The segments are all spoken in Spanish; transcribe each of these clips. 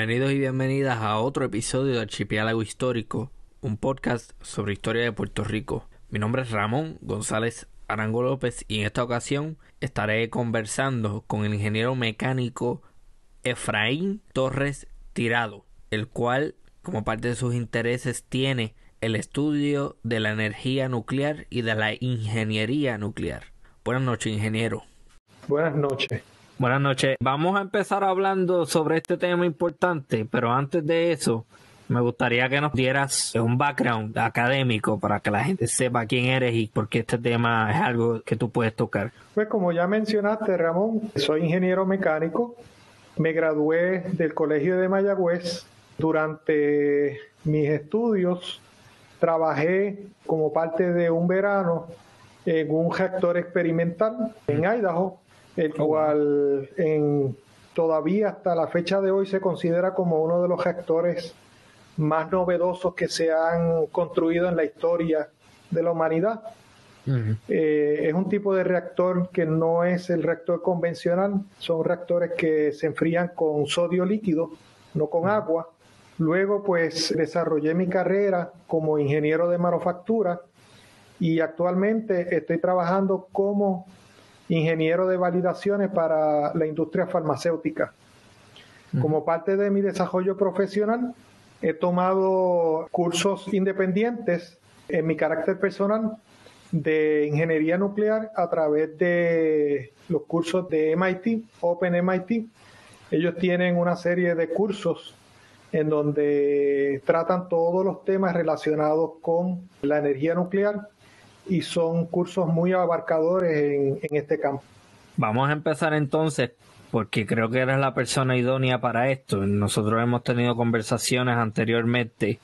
Bienvenidos y bienvenidas a otro episodio de Archipiélago Histórico, un podcast sobre historia de Puerto Rico. Mi nombre es Ramón González Arango López y en esta ocasión estaré conversando con el ingeniero mecánico Efraín Torres Tirado, el cual, como parte de sus intereses, tiene el estudio de la energía nuclear y de la ingeniería nuclear. Buenas noches, ingeniero. Buenas noches. Buenas noches. Vamos a empezar hablando sobre este tema importante, pero antes de eso, me gustaría que nos dieras un background académico para que la gente sepa quién eres y por qué este tema es algo que tú puedes tocar. Pues como ya mencionaste, Ramón, soy ingeniero mecánico. Me gradué del Colegio de Mayagüez. Durante mis estudios trabajé como parte de un verano en un reactor experimental en Idaho, el cual todavía hasta la fecha de hoy se considera como uno de los reactores más novedosos que se han construido en la historia de la humanidad. Es un tipo de reactor que no es el reactor convencional, son reactores que se enfrían con sodio líquido, no con agua. Luego pues desarrollé mi carrera como ingeniero de manufactura y actualmente estoy trabajando como ingeniero de validaciones para la industria farmacéutica. Como parte de mi desarrollo profesional, he tomado cursos independientes en mi carácter personal de ingeniería nuclear a través de los cursos de MIT, Open MIT. Ellos tienen una serie de cursos en donde tratan todos los temas relacionados con la energía nuclear y son cursos muy abarcadores en este campo. Vamos a empezar entonces, porque creo que eres la persona idónea para esto. Nosotros hemos tenido conversaciones anteriormente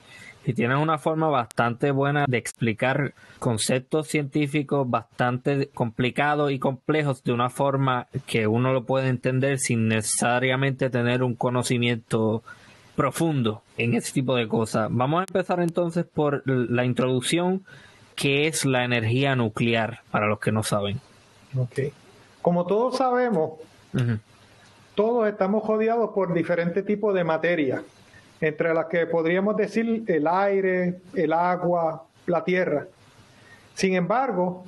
y tienes una forma bastante buena de explicar conceptos científicos bastante complicados y complejos de una forma que uno lo puede entender sin necesariamente tener un conocimiento profundo en ese tipo de cosas. Vamos a empezar entonces por la introducción. ¿Qué es la energía nuclear para los que no saben? Okay. Como todos sabemos, todos estamos rodeados por diferentes tipos de materia, entre las que podríamos decir el aire, el agua, la tierra. Sin embargo,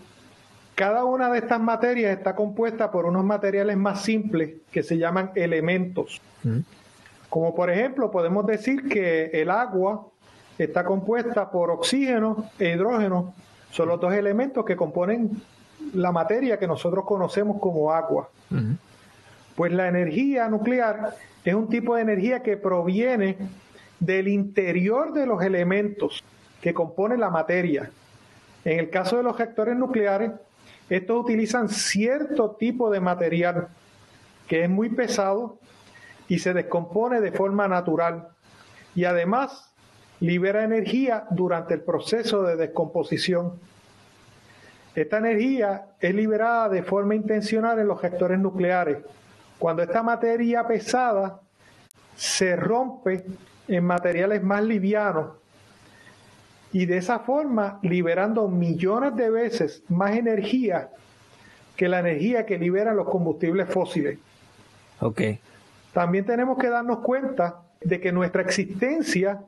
cada una de estas materias está compuesta por unos materiales más simples que se llaman elementos. Como por ejemplo, podemos decir que el agua está compuesta por oxígeno e hidrógeno. Son los dos elementos que componen la materia que nosotros conocemos como agua. Pues la energía nuclear es un tipo de energía que proviene del interior de los elementos que componen la materia. En el caso de los reactores nucleares, estos utilizan cierto tipo de material que es muy pesado y se descompone de forma natural. Y además libera energía durante el proceso de descomposición. Esta energía es liberada de forma intencional en los reactores nucleares, cuando esta materia pesada se rompe en materiales más livianos y de esa forma liberando millones de veces más energía que la energía que liberan los combustibles fósiles. Okay. También tenemos que darnos cuenta de que nuestra existencia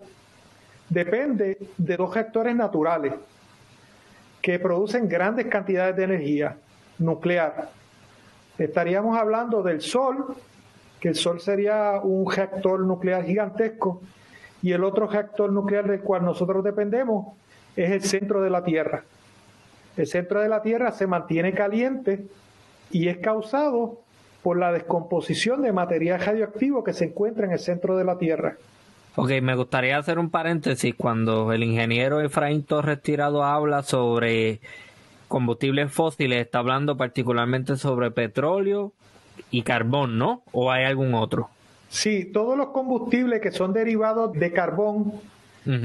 depende de dos reactores naturales que producen grandes cantidades de energía nuclear. Estaríamos hablando del Sol, que el Sol sería un reactor nuclear gigantesco, y el otro reactor nuclear del cual nosotros dependemos es el centro de la Tierra. El centro de la Tierra se mantiene caliente y es causado por la descomposición de material radioactivo que se encuentra en el centro de la Tierra. Ok, me gustaría hacer un paréntesis. Cuando el ingeniero Efraín Torres Tirado habla sobre combustibles fósiles, está hablando particularmente sobre petróleo y carbón, ¿no? ¿O hay algún otro? Sí, todos los combustibles que son derivados de carbón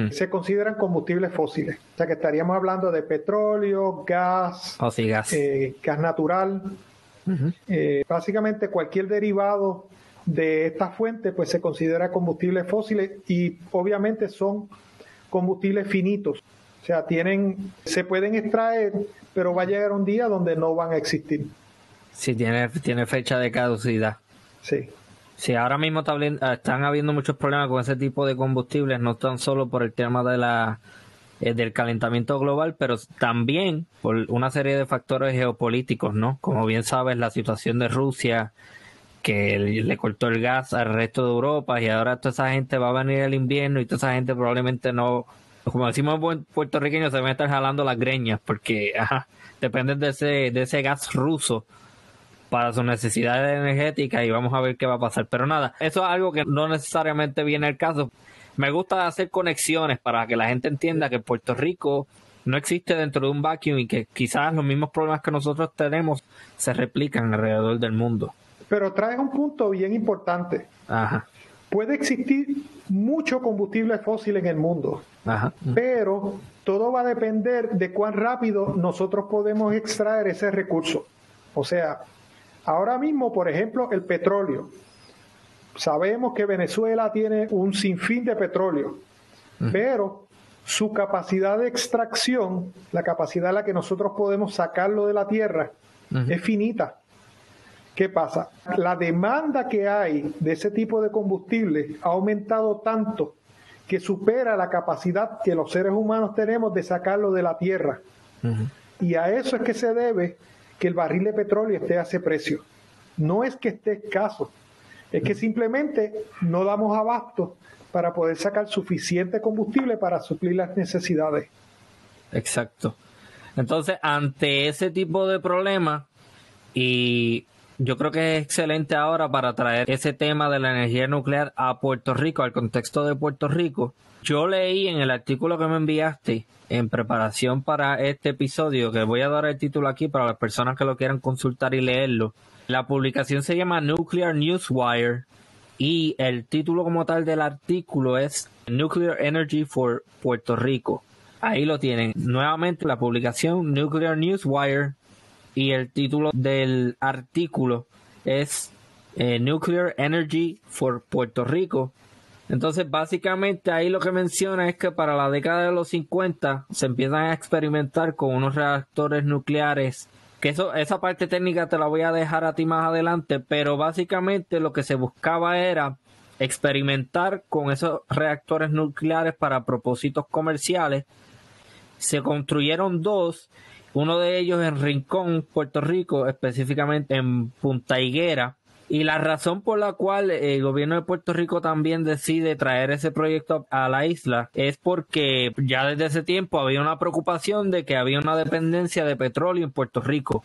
se consideran combustibles fósiles. O sea que estaríamos hablando de petróleo, gas, gas natural. Básicamente cualquier derivado de esta fuente pues se considera combustibles fósiles y obviamente son combustibles finitos. O sea, se pueden extraer, pero va a llegar un día donde no van a existir. Sí, tiene fecha de caducidad. Sí. Sí, ahora mismo están habiendo muchos problemas con ese tipo de combustibles, no tan solo por el tema del calentamiento global, pero también por una serie de factores geopolíticos, ¿no? Como bien sabes, la situación de Rusia, que le cortó el gas al resto de Europa, y ahora toda esa gente va a venir el invierno y toda esa gente probablemente no, como decimos en buen puertorriqueño, se van a estar jalando las greñas porque dependen de ese gas ruso para sus necesidades energéticas, y vamos a ver qué va a pasar. Pero nada, eso es algo que no necesariamente viene al caso. Me gusta hacer conexiones para que la gente entienda que Puerto Rico no existe dentro de un vacuum y que quizás los mismos problemas que nosotros tenemos se replican alrededor del mundo. Pero traes un punto bien importante. Ajá. Puede existir mucho combustible fósil en el mundo, Ajá. pero todo va a depender de cuán rápido nosotros podemos extraer ese recurso. O sea, ahora mismo, por ejemplo, el petróleo. Sabemos que Venezuela tiene un sinfín de petróleo, pero su capacidad de extracción, la capacidad a la que nosotros podemos sacarlo de la tierra, es finita. ¿Qué pasa? La demanda que hay de ese tipo de combustible ha aumentado tanto que supera la capacidad que los seres humanos tenemos de sacarlo de la tierra. Y a eso es que se debe que el barril de petróleo esté a ese precio. No es que esté escaso, es que simplemente no damos abasto para poder sacar suficiente combustible para suplir las necesidades. Exacto. Entonces, ante ese tipo de problemas, y yo creo que es excelente ahora para traer ese tema de la energía nuclear a Puerto Rico, al contexto de Puerto Rico. Yo leí en el artículo que me enviaste en preparación para este episodio, que voy a dar el título aquí para las personas que lo quieran consultar y leerlo. La publicación se llama Nuclear Newswire y el título como tal del artículo es Nuclear Energy for Puerto Rico. Ahí lo tienen. Nuevamente la publicación Nuclear Newswire. Y el título del artículo es Nuclear Energy for Puerto Rico. Entonces, básicamente ahí lo que menciona es que para la década de los 50 se empiezan a experimentar con unos reactores nucleares, que esa parte técnica te la voy a dejar a ti más adelante, pero básicamente lo que se buscaba era experimentar con esos reactores nucleares para propósitos comerciales. Se construyeron dos. Uno de ellos en Rincón, Puerto Rico, específicamente en Punta Higuera. Y la razón por la cual el gobierno de Puerto Rico también decide traer ese proyecto a la isla es porque ya desde ese tiempo había una preocupación de que había una dependencia de petróleo en Puerto Rico.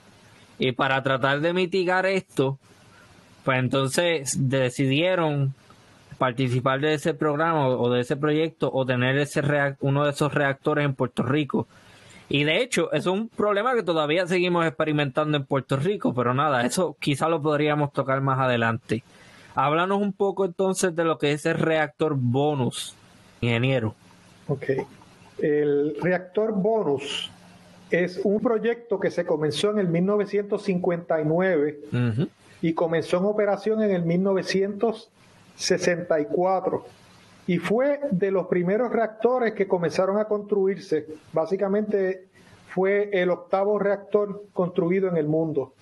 Y para tratar de mitigar esto, pues entonces decidieron participar de ese programa o de ese proyecto o tener uno de esos reactores en Puerto Rico. Y de hecho, eso es un problema que todavía seguimos experimentando en Puerto Rico, pero nada, eso quizá lo podríamos tocar más adelante. Háblanos un poco entonces de lo que es el reactor bonus, ingeniero. Ok. El reactor bonus es un proyecto que se comenzó en el 1959 y comenzó en operación en el 1964. Y fue de los primeros reactores que comenzaron a construirse. Básicamente fue el 8º reactor construido en el mundo.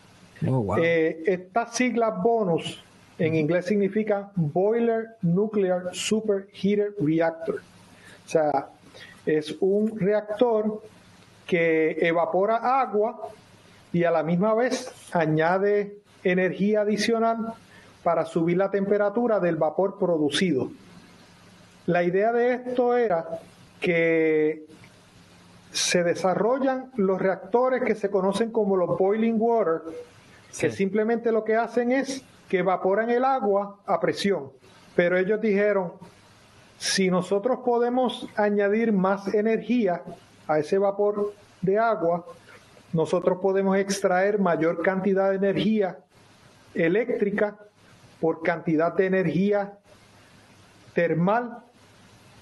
Oh, wow. Estas siglas bonus en inglés significan Boiler Nuclear Superheated Reactor. O sea, es un reactor que evapora agua y a la misma vez añade energía adicional para subir la temperatura del vapor producido. La idea de esto era que se desarrollan los reactores que se conocen como los boiling water, que simplemente lo que hacen es que evaporan el agua a presión. Pero ellos dijeron, si nosotros podemos añadir más energía a ese vapor de agua, nosotros podemos extraer mayor cantidad de energía eléctrica por cantidad de energía termal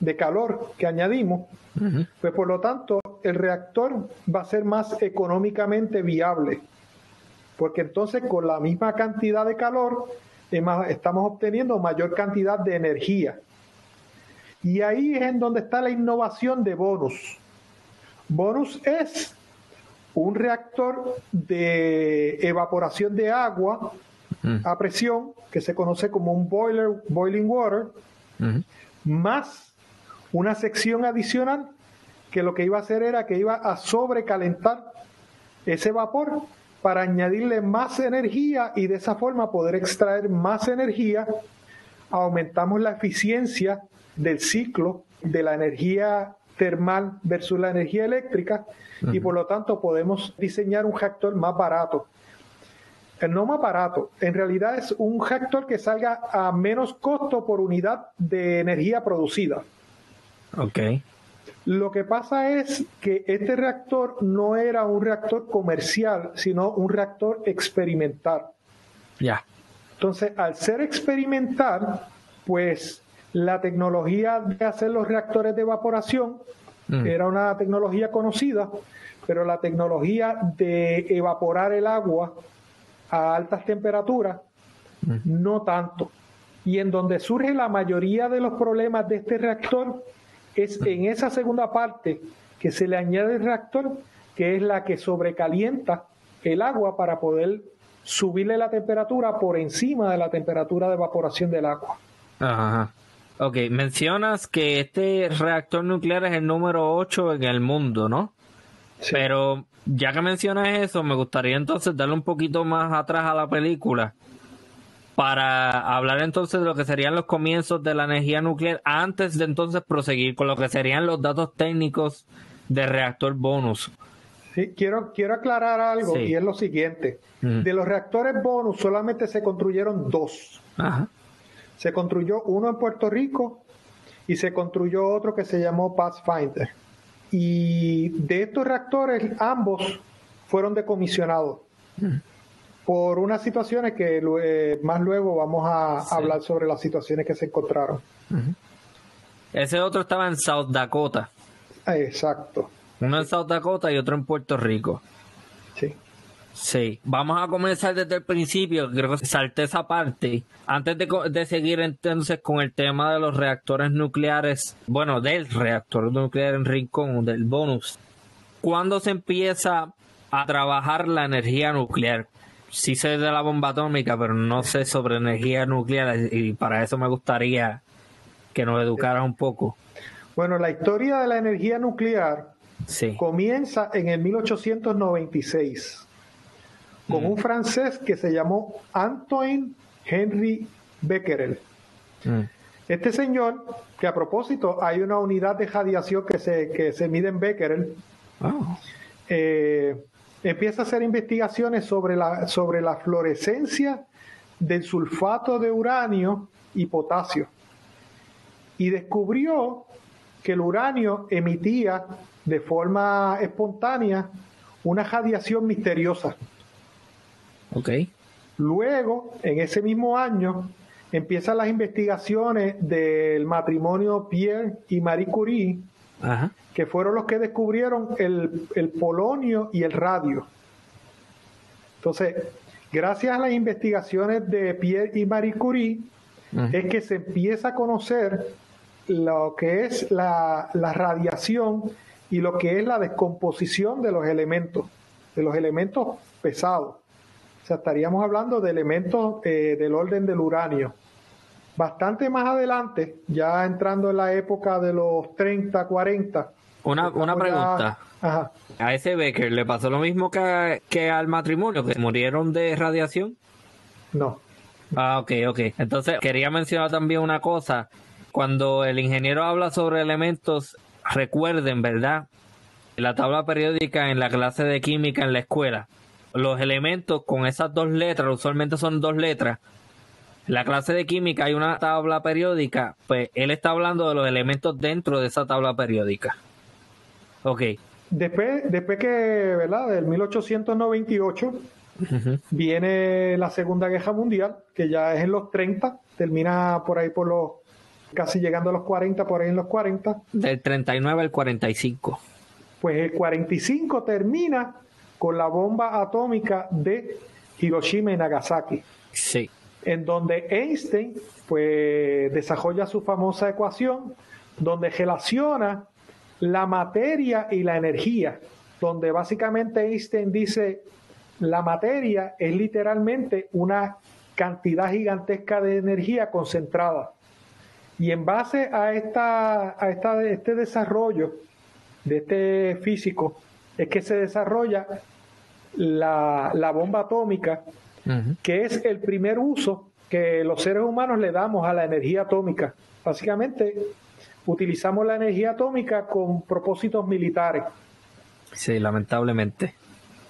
de calor que añadimos, pues por lo tanto el reactor va a ser más económicamente viable, porque entonces con la misma cantidad de calor estamos obteniendo mayor cantidad de energía. Y ahí es en donde está la innovación de Bonus. Bonus es un reactor de evaporación de agua a presión, que se conoce como un boiling water, más una sección adicional que lo que iba a hacer era que iba a sobrecalentar ese vapor para añadirle más energía y de esa forma poder extraer más energía. Aumentamos la eficiencia del ciclo de la energía termal versus la energía eléctrica y por lo tanto podemos diseñar un reactor más barato. No más barato, en realidad es un reactor que salga a menos costo por unidad de energía producida. Okay. Lo que pasa es que este reactor no era un reactor comercial, sino un reactor experimental. Ya. Entonces, al ser experimental, pues la tecnología de hacer los reactores de evaporación era una tecnología conocida, pero la tecnología de evaporar el agua a altas temperaturas, no tanto. Y en donde surge la mayoría de los problemas de este reactor es en esa segunda parte que se le añade el reactor, que es la que sobrecalienta el agua para poder subirle la temperatura por encima de la temperatura de evaporación del agua. Ajá. Ok, mencionas que este reactor nuclear es el número 8 en el mundo, ¿no? Sí. Pero ya que mencionas eso, me gustaría entonces darle un poquito más atrás a la película para hablar entonces de lo que serían los comienzos de la energía nuclear antes de entonces proseguir con lo que serían los datos técnicos del reactor bonus. Sí, quiero aclarar algo, y es lo siguiente. De los reactores bonus solamente se construyeron 2. Ajá. Se construyó uno en Puerto Rico y se construyó otro que se llamó Pathfinder. Y de estos reactores, ambos fueron decomisionados por unas situaciones que más luego vamos a hablar sobre las situaciones que se encontraron. Ese otro estaba en South Dakota. Exacto. Uno en South Dakota y otro en Puerto Rico. Sí. Sí, vamos a comenzar desde el principio, creo que salté esa parte. Antes de seguir entonces con el tema de los reactores nucleares, bueno, del reactor nuclear en Rincón, del bonus. ¿Cuándo se empieza a trabajar la energía nuclear? Sí sé de la bomba atómica, pero no sé sobre energía nuclear y para eso me gustaría que nos educaras un poco. Bueno, la historia de la energía nuclear comienza en el 1896. Con un francés que se llamó Antoine Henri Becquerel. Este señor, que a propósito hay una unidad de radiación que se mide en Becquerel, empieza a hacer investigaciones sobre la fluorescencia del sulfato de uranio y potasio. Y descubrió que el uranio emitía de forma espontánea una radiación misteriosa. Okay. Luego, en ese mismo año, empiezan las investigaciones del matrimonio Pierre y Marie Curie, que fueron los que descubrieron el polonio y el radio. Entonces, gracias a las investigaciones de Pierre y Marie Curie, es que se empieza a conocer lo que es la radiación y lo que es la descomposición de los elementos pesados. O sea, estaríamos hablando de elementos del orden del uranio. Bastante más adelante, ya entrando en la época de los 30, 40. Una pregunta. ¿A ese Becker le pasó lo mismo que al matrimonio, que murieron de radiación? No. Ok. Entonces, quería mencionar también una cosa. Cuando el ingeniero habla sobre elementos, recuerden, ¿verdad? La tabla periódica en la clase de química en la escuela. Los elementos con esas 2 letras, usualmente son 2 letras. En la clase de química hay una tabla periódica, pues él está hablando de los elementos dentro de esa tabla periódica. Ok. Después que, ¿verdad? Del 1898 viene la Segunda Guerra Mundial, que ya es en los 30, termina por ahí casi llegando a los 40, por ahí en los 40. Del 39 al 45. Pues el 45 termina con la bomba atómica de Hiroshima y Nagasaki. Sí. En donde Einstein pues desarrolla su famosa ecuación donde relaciona la materia y la energía, donde básicamente Einstein dice la materia es literalmente una cantidad gigantesca de energía concentrada. Y en base a este desarrollo de este físico, es que se desarrolla la bomba atómica, que es el primer uso que los seres humanos le damos a la energía atómica. Básicamente, utilizamos la energía atómica con propósitos militares. Sí, lamentablemente.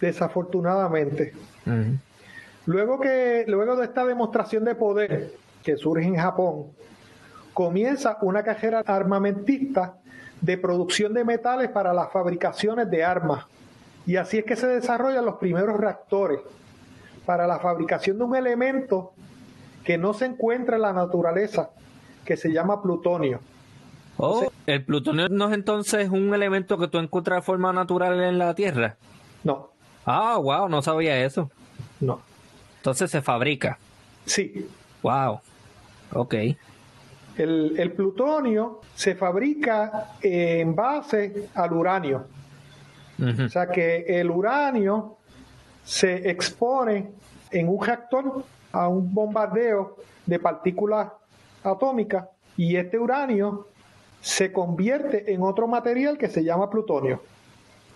Desafortunadamente. Luego de esta demostración de poder que surge en Japón, comienza una carrera armamentista de producción de metales para las fabricaciones de armas. Y así es que se desarrollan los primeros reactores para la fabricación de un elemento que no se encuentra en la naturaleza, que se llama plutonio. ¿El plutonio no es entonces un elemento que tú encuentras de forma natural en la Tierra? No. Wow, no sabía eso. No. Entonces se fabrica. Sí. Wow. Ok. El plutonio se fabrica en base al uranio. O sea que el uranio se expone en un reactor a un bombardeo de partículas atómicas y este uranio se convierte en otro material que se llama plutonio.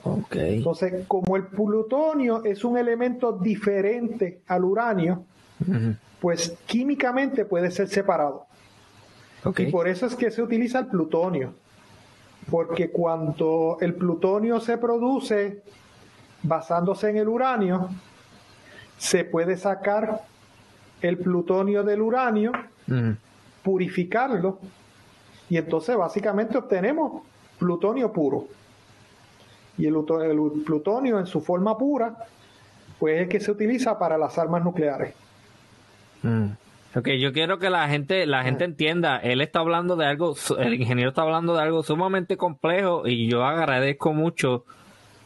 Okay. Entonces, como el plutonio es un elemento diferente al uranio, pues químicamente puede ser separado. Okay. Y por eso es que se utiliza el plutonio. Porque cuando el plutonio se produce basándose en el uranio, se puede sacar el plutonio del uranio, purificarlo, y entonces básicamente obtenemos plutonio puro. Y el plutonio en su forma pura, pues es el que se utiliza para las armas nucleares. Ok, yo quiero que la gente entienda, él está hablando de algo, el ingeniero está hablando de algo sumamente complejo y yo agradezco mucho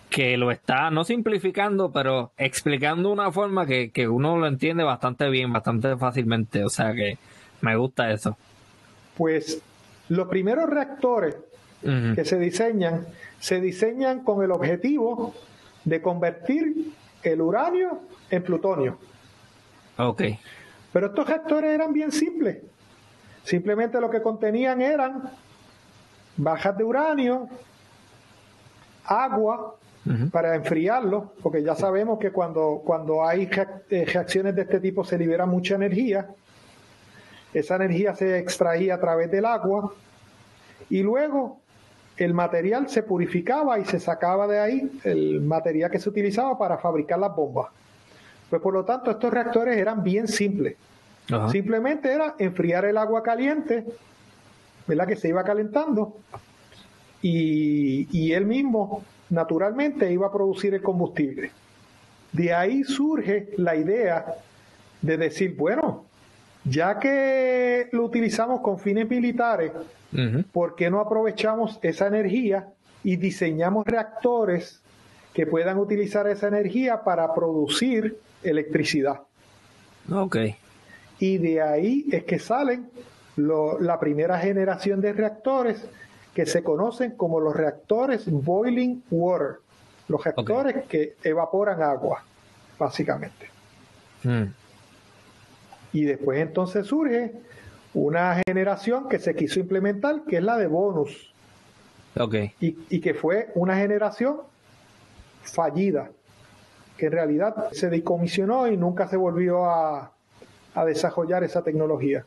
que lo está, no simplificando, pero explicando de una forma que uno lo entiende bastante bien, bastante fácilmente, o sea que me gusta eso. Pues los primeros reactores que se diseñan con el objetivo de convertir el uranio en plutonio. Ok. Pero estos reactores eran bien simples. Simplemente lo que contenían eran bajas de uranio, agua para enfriarlo, porque ya sabemos que cuando hay reacciones de este tipo se libera mucha energía. Esa energía se extraía a través del agua y luego el material se purificaba y se sacaba de ahí el material que se utilizaba para fabricar las bombas. Pues por lo tanto estos reactores eran bien simples. Simplemente era enfriar el agua caliente, ¿verdad? Que se iba calentando y él mismo naturalmente iba a producir el combustible. De ahí surge la idea de decir, bueno, ya que lo utilizamos con fines militares, ¿por qué no aprovechamos esa energía y diseñamos reactores que puedan utilizar esa energía para producir electricidad? Ok. Y de ahí es que salen la primera generación de reactores que se conocen como los reactores boiling water, los reactores que evaporan agua, básicamente. Y después entonces surge una generación que se quiso implementar, que es la de bonus. Y que fue una generación fallida, que en realidad se decomisionó y nunca se volvió a desarrollar esa tecnología.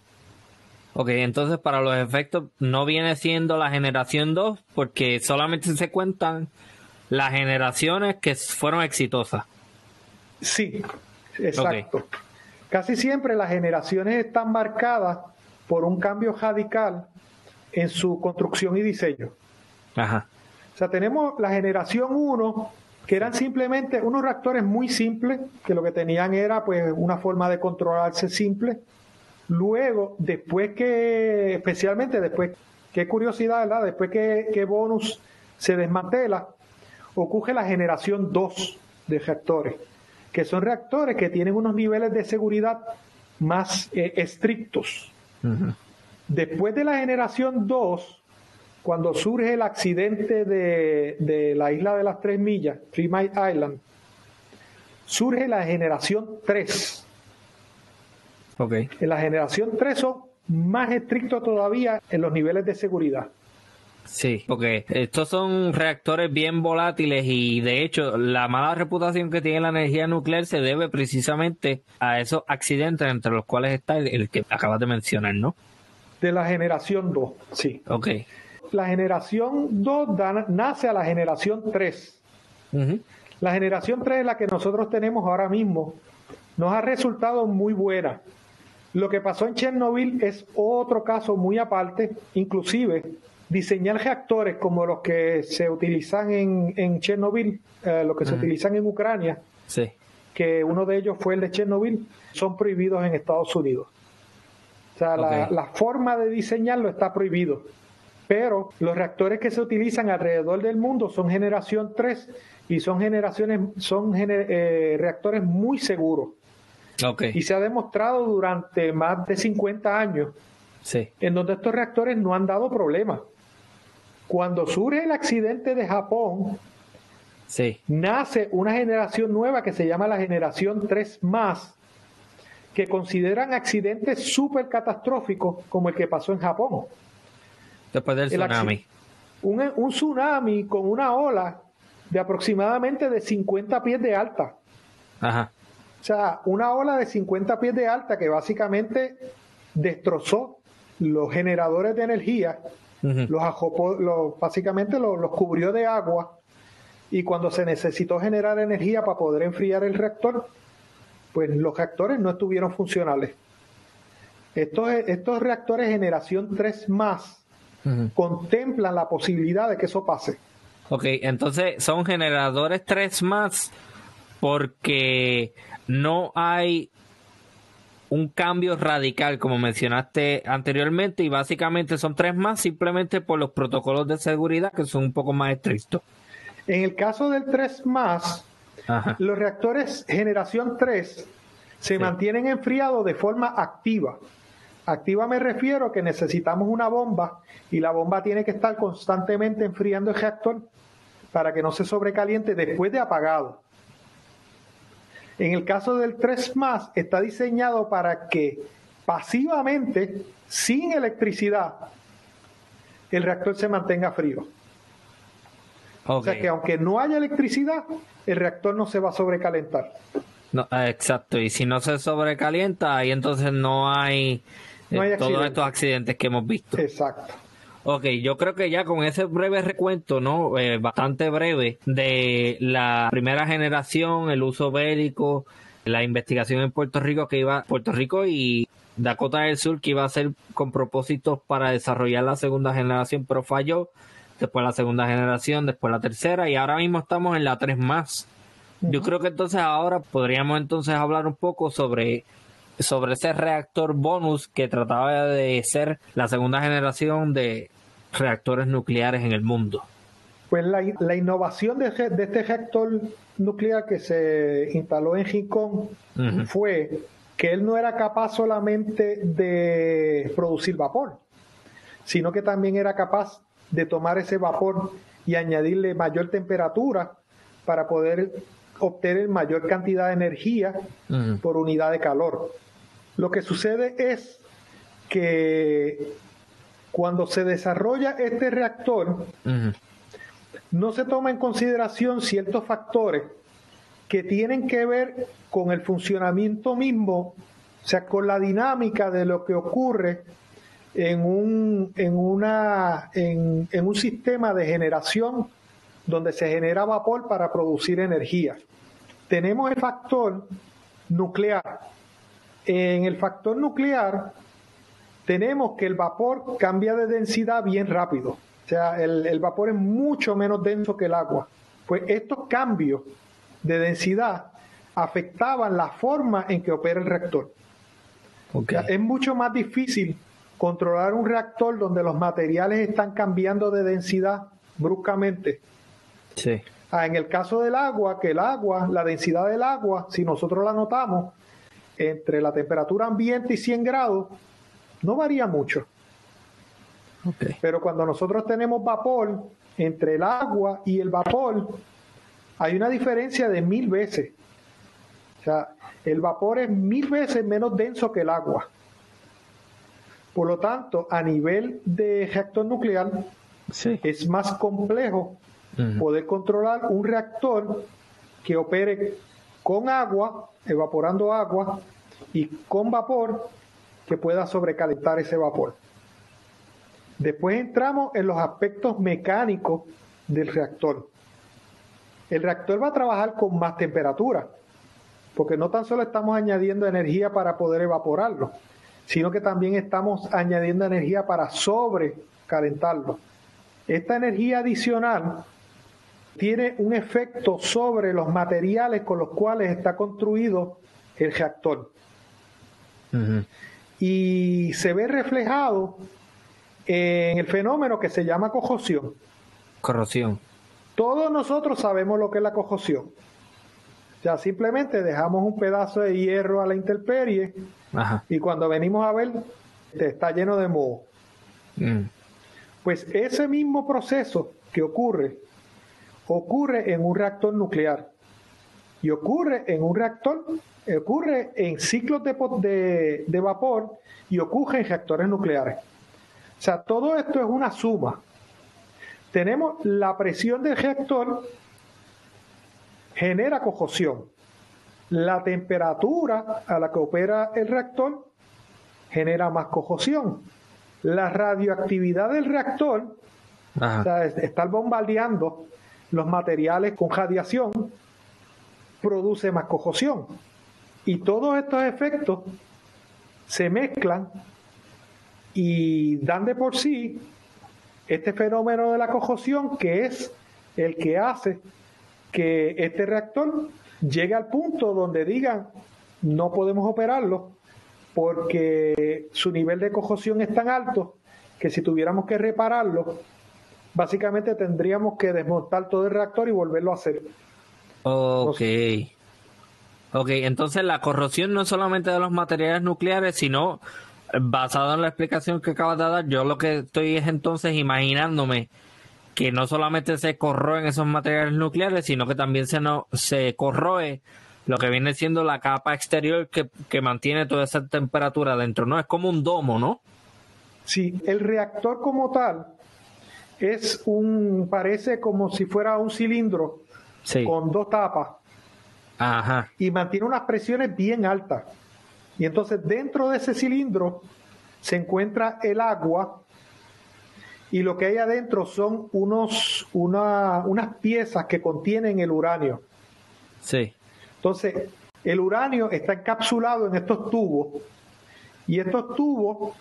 Ok, entonces para los efectos no viene siendo la generación 2 porque solamente se cuentan las generaciones que fueron exitosas. Sí, exacto. Casi siempre las generaciones están marcadas por un cambio radical en su construcción y diseño. O sea, tenemos la generación 1, que eran simplemente unos reactores muy simples, que lo que tenían era pues una forma de controlarse simple. Luego, especialmente después, qué curiosidad, ¿verdad? Después que Bonus se desmantela, ocurre la generación 2 de reactores, que son reactores que tienen unos niveles de seguridad más estrictos. Después de la generación 2, cuando surge el accidente de la isla de las 3 millas, 3 Mile Island, surge la generación 3. Okay. En la generación 3 son más estrictos todavía en los niveles de seguridad. Sí, porque estos son reactores bien volátiles y de hecho la mala reputación que tiene la energía nuclear se debe precisamente a esos accidentes entre los cuales está el que acabas de mencionar, ¿no? De la generación 2, sí. Ok. La generación 2 nace a la generación 3. Uh-huh. La generación 3 es la que nosotros tenemos ahora mismo. Nos ha resultado muy buena. Lo que pasó en Chernobyl es otro caso muy aparte, inclusive diseñar reactores como los que se utilizan en Chernobyl, los que se utilizan en Ucrania, sí, que uno de ellos fue el de Chernobyl, son prohibidos en Estados Unidos. O sea, la forma de diseñarlo está prohibido, pero los reactores que se utilizan alrededor del mundo son generación 3 y son reactores muy seguros. Okay. Y se ha demostrado durante más de 50 años sí, en donde estos reactores no han dado problemas. Cuando surge el accidente de Japón, sí, nace una generación nueva que se llama la generación 3+, que consideran accidentes súper catastróficos como el que pasó en Japón. Después del tsunami. Un tsunami con una ola de aproximadamente de 50 pies de alta. Ajá. O sea, una ola de 50 pies de alta que básicamente destrozó los generadores de energía, básicamente los cubrió de agua, y cuando se necesitó generar energía para poder enfriar el reactor, pues los reactores no estuvieron funcionales. Estos reactores generación 3+, contemplan la posibilidad de que eso pase. Ok, entonces son generadores 3+, porque no hay un cambio radical, como mencionaste anteriormente, y básicamente son 3+, simplemente por los protocolos de seguridad que son un poco más estrictos. En el caso del 3+, los reactores generación 3 se mantienen enfriados de forma activa. Activa me refiero a que necesitamos una bomba y la bomba tiene que estar constantemente enfriando el reactor para que no se sobrecaliente después de apagado. En el caso del 3+, está diseñado para que pasivamente, sin electricidad, el reactor se mantenga frío. Okay. O sea que aunque no haya electricidad, el reactor no se va a sobrecalentar. No, exacto, y si no se sobrecalienta, ahí entonces no hay todos estos accidentes que hemos visto. Exacto. Ok, yo creo que ya con ese breve recuento, ¿no? Bastante breve, de la primera generación, el uso bélico, la investigación en Puerto Rico y Dakota del Sur, que iba a ser con propósitos para desarrollar la segunda generación, pero falló. Después la segunda generación, después la tercera, y ahora mismo estamos en la 3+. Yo creo que entonces ahora podríamos entonces hablar un poco sobre ese reactor bonus que trataba de ser la segunda generación de reactores nucleares en el mundo. Pues la innovación de este reactor nuclear que se instaló en Rincón fue que él no era capaz solamente de producir vapor, sino que también era capaz de tomar ese vapor y añadirle mayor temperatura para poder obtener mayor cantidad de energía por unidad de calor. Lo que sucede es que cuando se desarrolla este reactor, no se toma en consideración ciertos factores que tienen que ver con el funcionamiento mismo, o sea, con la dinámica de lo que ocurre en un sistema de generación donde se genera vapor para producir energía. Tenemos el factor nuclear. En el factor nuclear tenemos que el vapor cambia de densidad bien rápido. O sea, el vapor es mucho menos denso que el agua. Pues estos cambios de densidad afectaban la forma en que opera el reactor. Okay. O sea, es mucho más difícil controlar un reactor donde los materiales están cambiando de densidad bruscamente. Sí. En el caso del agua, la densidad del agua, si nosotros la notamos, entre la temperatura ambiente y 100 grados, no varía mucho. Okay. Pero cuando nosotros tenemos vapor, entre el agua y el vapor, hay una diferencia de 1000 veces. O sea, el vapor es 1000 veces menos denso que el agua. Por lo tanto, a nivel de reactor nuclear, sí, es más complejo poder controlar un reactor que opere con agua, evaporando agua, y con vapor que pueda sobrecalentar ese vapor. Después entramos en los aspectos mecánicos del reactor. El reactor va a trabajar con más temperatura, porque no tan solo estamos añadiendo energía para poder evaporarlo, sino que también estamos añadiendo energía para sobrecalentarlo. Esta energía adicional tiene un efecto sobre los materiales con los cuales está construido el reactor. Y se ve reflejado en el fenómeno que se llama corrosión. Corrosión. Todos nosotros sabemos lo que es la corrosión. O sea, simplemente dejamos un pedazo de hierro a la intemperie y cuando venimos a ver, está lleno de moho. Pues ese mismo proceso que ocurre en un reactor nuclear y ocurre en ciclos de vapor y ocurre en reactores nucleares. O sea, todo esto es una suma. Tenemos la presión del reactor, genera corrosión. La temperatura a la que opera el reactor genera más corrosión. La radioactividad del reactor, o sea, estar bombardeando los materiales con radiación, produce más corrosión. Y todos estos efectos se mezclan y dan de por sí este fenómeno de la corrosión, que es el que hace que este reactor llegue al punto donde digan no podemos operarlo porque su nivel de corrosión es tan alto que si tuviéramos que repararlo, básicamente tendríamos que desmontar todo el reactor y volverlo a hacer. Ok, entonces la corrosión no es solamente de los materiales nucleares, sino basado en la explicación que acabas de dar, yo lo que estoy es entonces imaginándome que no solamente se corroen esos materiales nucleares, sino que también se corroe lo que viene siendo la capa exterior que mantiene toda esa temperatura dentro, ¿no? Es como un domo, ¿no? Sí, el reactor como tal parece como si fuera un cilindro con dos tapas. Y mantiene unas presiones bien altas. Y entonces dentro de ese cilindro se encuentra el agua y lo que hay adentro son unas piezas que contienen el uranio. Sí. Entonces, el uranio está encapsulado en estos tubos y estos tubos,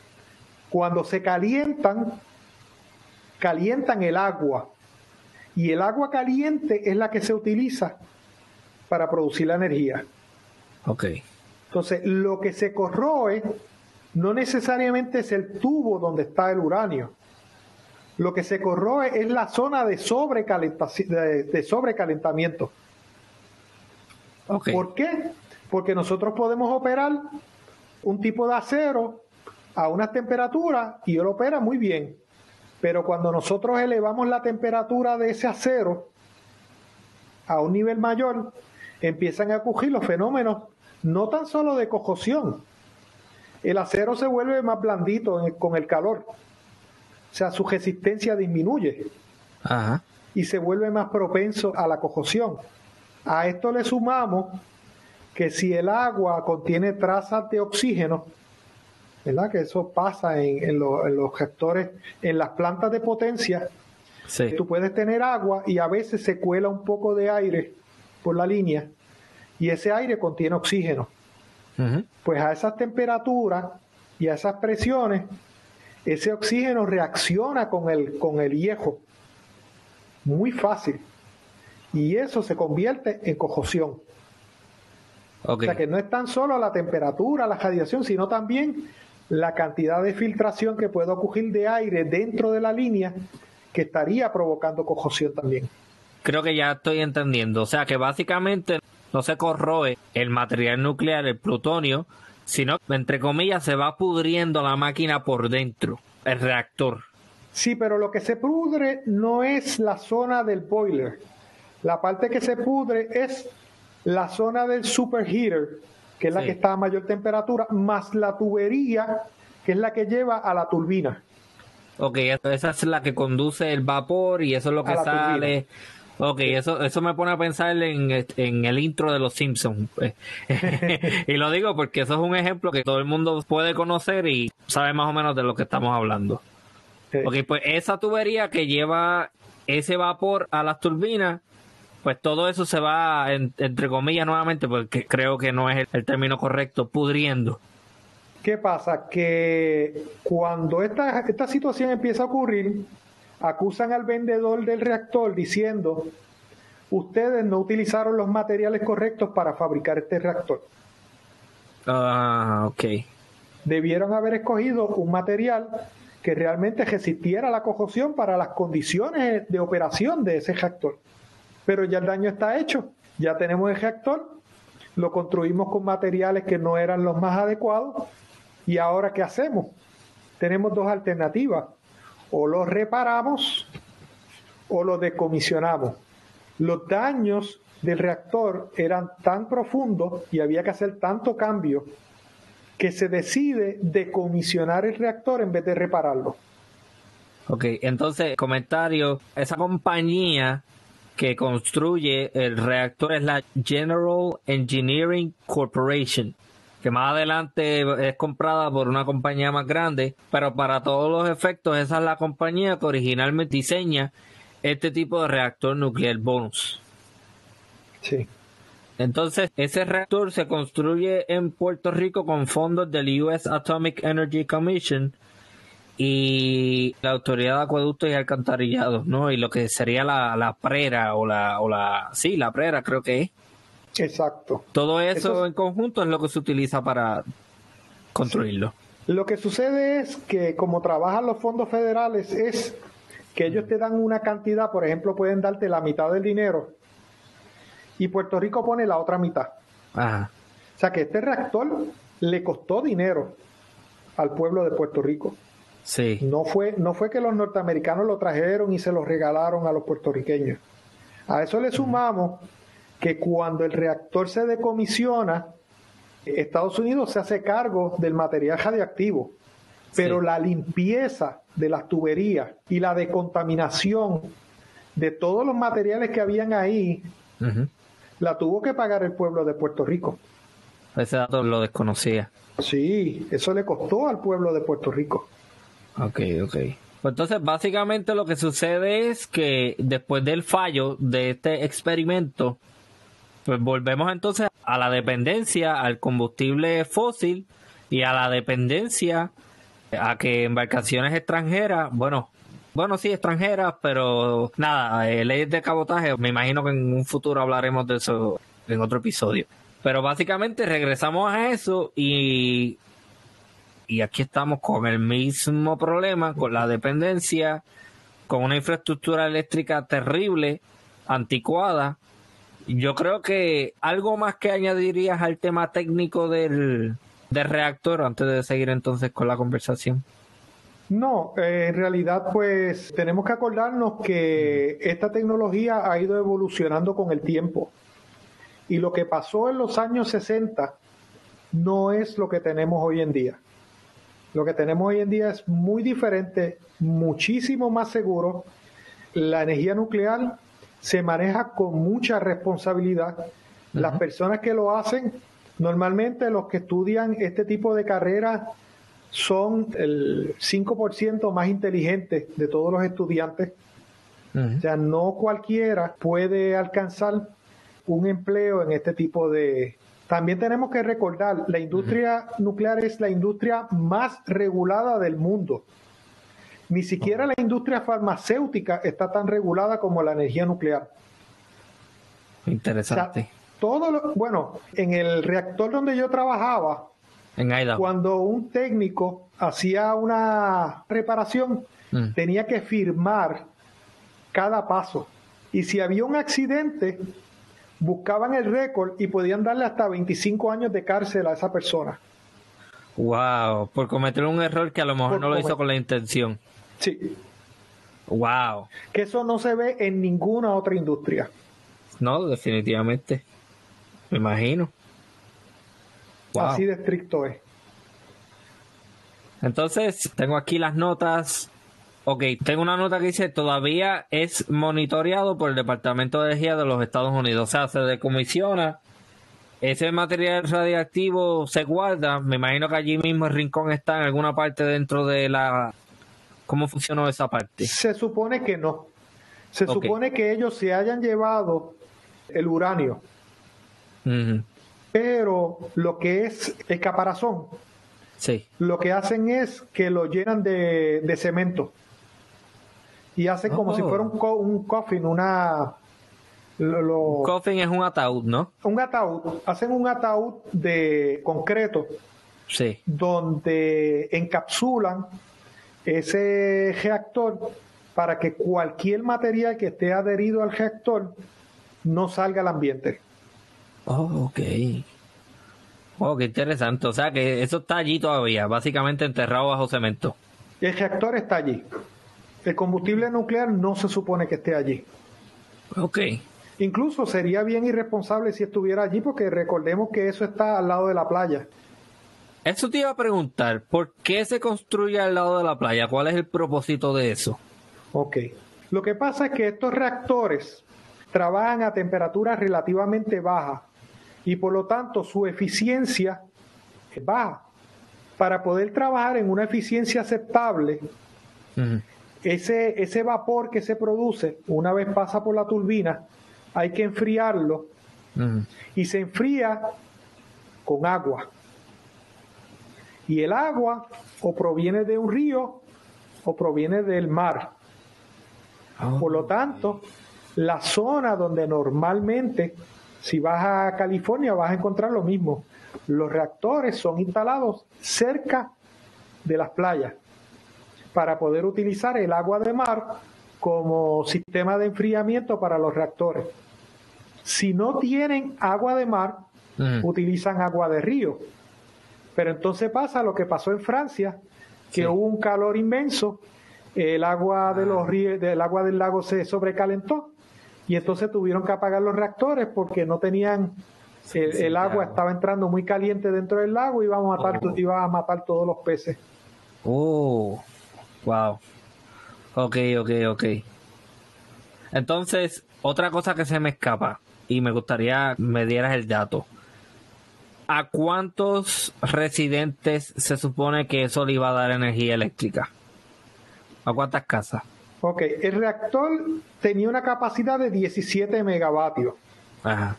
cuando se calientan el agua y el agua caliente es la que se utiliza para producir la energía. Ok. Entonces, lo que se corroe no necesariamente es el tubo donde está el uranio. Lo que se corroe es la zona de sobrecalentamiento. Okay. ¿Por qué? Porque nosotros podemos operar un tipo de acero a unas temperaturas y él opera muy bien. Pero cuando nosotros elevamos la temperatura de ese acero a un nivel mayor, empiezan a ocurrir los fenómenos no tan solo de corrosión. El acero se vuelve más blandito con el calor. O sea, su resistencia disminuye. Y se vuelve más propenso a la corrosión. A esto le sumamos que si el agua contiene trazas de oxígeno, ¿verdad? Que eso pasa en los reactores, en las plantas de potencia. Sí. Tú puedes tener agua y a veces se cuela un poco de aire por la línea y ese aire contiene oxígeno. Pues a esas temperaturas y a esas presiones, ese oxígeno reacciona con el hierro muy fácil y eso se convierte en corrosión. Okay. O sea que no es tan solo la temperatura, la radiación, sino también la cantidad de filtración que puede ocurrir de aire dentro de la línea que estaría provocando corrosión también. Creo que ya estoy entendiendo. O sea que básicamente no se corroe el material nuclear, el plutonio, sino, entre comillas, se va pudriendo la máquina por dentro, el reactor. Sí, pero lo que se pudre no es la zona del boiler. La parte que se pudre es la zona del superheater, que es la que está a mayor temperatura, más la tubería, que es la que lleva a la turbina. Ok, esa es la que conduce el vapor y eso es lo que sale. Ok, eso me pone a pensar en el intro de Los Simpsons. Y lo digo porque eso es un ejemplo que todo el mundo puede conocer y sabe más o menos de lo que estamos hablando. Ok, pues esa tubería que lleva ese vapor a las turbinas, pues todo eso se va, entre comillas nuevamente, porque creo que no es el término correcto, pudriendo. ¿Qué pasa? Que cuando esta situación empieza a ocurrir, acusan al vendedor del reactor diciendo, ustedes no utilizaron los materiales correctos para fabricar este reactor. Ok. Debieron haber escogido un material que realmente resistiera la corrosión para las condiciones de operación de ese reactor. Pero ya el daño está hecho, ya tenemos el reactor, lo construimos con materiales que no eran los más adecuados, y ahora ¿qué hacemos? Tenemos dos alternativas, o lo reparamos o lo decomisionamos. Los daños del reactor eran tan profundos y había que hacer tanto cambio que se decide decomisionar el reactor en vez de repararlo. Ok, entonces, comentario, esa compañía que construye el reactor es la General Engineering Corporation, que más adelante es comprada por una compañía más grande, pero para todos los efectos esa es la compañía que originalmente diseña este tipo de reactor nuclear bonus. Sí. Entonces, ese reactor se construye en Puerto Rico con fondos del US Atomic Energy Commission y la Autoridad de Acueductos y Alcantarillados, ¿no? Y lo que sería la PRERA sí, la PRERA creo que es. Exacto. Todo eso en conjunto es lo que se utiliza para construirlo. Sí. Lo que sucede es que como trabajan los fondos federales es que ellos te dan una cantidad, por ejemplo, pueden darte la mitad del dinero y Puerto Rico pone la otra mitad. Ajá. O sea que este reactor le costó dinero al pueblo de Puerto Rico. Sí. No fue que los norteamericanos lo trajeron y se lo regalaron a los puertorriqueños. A eso le sumamos que cuando el reactor se decomisiona, Estados Unidos se hace cargo del material radiactivo, pero la limpieza de las tuberías y la decontaminación de todos los materiales que habían ahí, la tuvo que pagar el pueblo de Puerto Rico. Ese dato lo desconocía. Sí, eso le costó al pueblo de Puerto Rico. Ok. Pues entonces, básicamente lo que sucede es que después del fallo de este experimento, pues volvemos entonces a la dependencia al combustible fósil y a la dependencia a que embarcaciones extranjeras, bueno, sí, extranjeras, pero nada, leyes de cabotaje, me imagino que en un futuro hablaremos de eso en otro episodio. Pero básicamente regresamos a eso y aquí estamos con el mismo problema, con la dependencia, con una infraestructura eléctrica terrible, anticuada. Yo creo que algo más que añadirías al tema técnico del reactor antes de seguir entonces con la conversación. No, en realidad pues tenemos que acordarnos que esta tecnología ha ido evolucionando con el tiempo y lo que pasó en los años 60 no es lo que tenemos hoy en día. Lo que tenemos hoy en día es muy diferente, muchísimo más seguro. La energía nuclear se maneja con mucha responsabilidad. Las personas que lo hacen, normalmente los que estudian este tipo de carreras son el 5% más inteligentes de todos los estudiantes. O sea, no cualquiera puede alcanzar un empleo en este tipo de... También tenemos que recordar, la industria nuclear es la industria más regulada del mundo. Ni siquiera la industria farmacéutica está tan regulada como la energía nuclear. Interesante. O sea, en el reactor donde yo trabajaba, en Idaho, cuando un técnico hacía una reparación, tenía que firmar cada paso. Y si había un accidente, buscaban el récord y podían darle hasta 25 años de cárcel a esa persona. Wow, por cometer un error que a lo mejor no lo hizo con la intención. Sí. Wow. Que eso no se ve en ninguna otra industria. No, definitivamente. Me imagino. Wow. Así de estricto es. Entonces, tengo aquí las notas. Ok, tengo una nota que dice, todavía es monitoreado por el Departamento de Energía de los Estados Unidos. O sea, se decomisiona. Ese material radiactivo se guarda. Me imagino que allí mismo el rincón está en alguna parte dentro de la... ¿Cómo funcionó esa parte? Se supone que no. Se supone que ellos se hayan llevado el uranio. Uh-huh. Pero lo que es el caparazón, sí, lo que hacen es que lo llenan de cemento. Y hacen como si fuera un coffin, un coffin es un ataúd, ¿no? Un ataúd. Hacen un ataúd de concreto. Sí. Donde encapsulan ese reactor para que cualquier material que esté adherido al reactor no salga al ambiente. Oh, ok. Oh, qué interesante. O sea que eso está allí todavía, básicamente enterrado bajo cemento. El reactor está allí. El combustible nuclear no se supone que esté allí. Ok. Incluso sería bien irresponsable si estuviera allí, porque recordemos que eso está al lado de la playa. Eso te iba a preguntar, ¿por qué se construye al lado de la playa? ¿Cuál es el propósito de eso? Ok. Lo que pasa es que estos reactores trabajan a temperaturas relativamente bajas y por lo tanto su eficiencia es baja. Para poder trabajar en una eficiencia aceptable, uh-huh. ese vapor que se produce una vez pasa por la turbina, hay que enfriarlo, uh-huh. y se enfría con agua. Y el agua o proviene de un río o proviene del mar. Por lo tanto, la zona donde normalmente, si vas a California, vas a encontrar lo mismo. Los reactores son instalados cerca de las playas para poder utilizar el agua de mar como sistema de enfriamiento para los reactores. Si no tienen agua de mar, utilizan agua de río. Pero entonces pasa lo que pasó en Francia, que hubo un calor inmenso, el agua de los ríos, del agua del lago se sobrecalentó y entonces tuvieron que apagar los reactores porque no tenían, el agua estaba entrando muy caliente dentro del lago y iba a matar todos los peces. Oh, wow. Ok. Entonces, otra cosa que se me escapa y me gustaría me dieras el dato. ¿A cuántos residentes se supone que eso le iba a dar energía eléctrica? ¿A cuántas casas? Ok, el reactor tenía una capacidad de 17 megavatios. Ajá.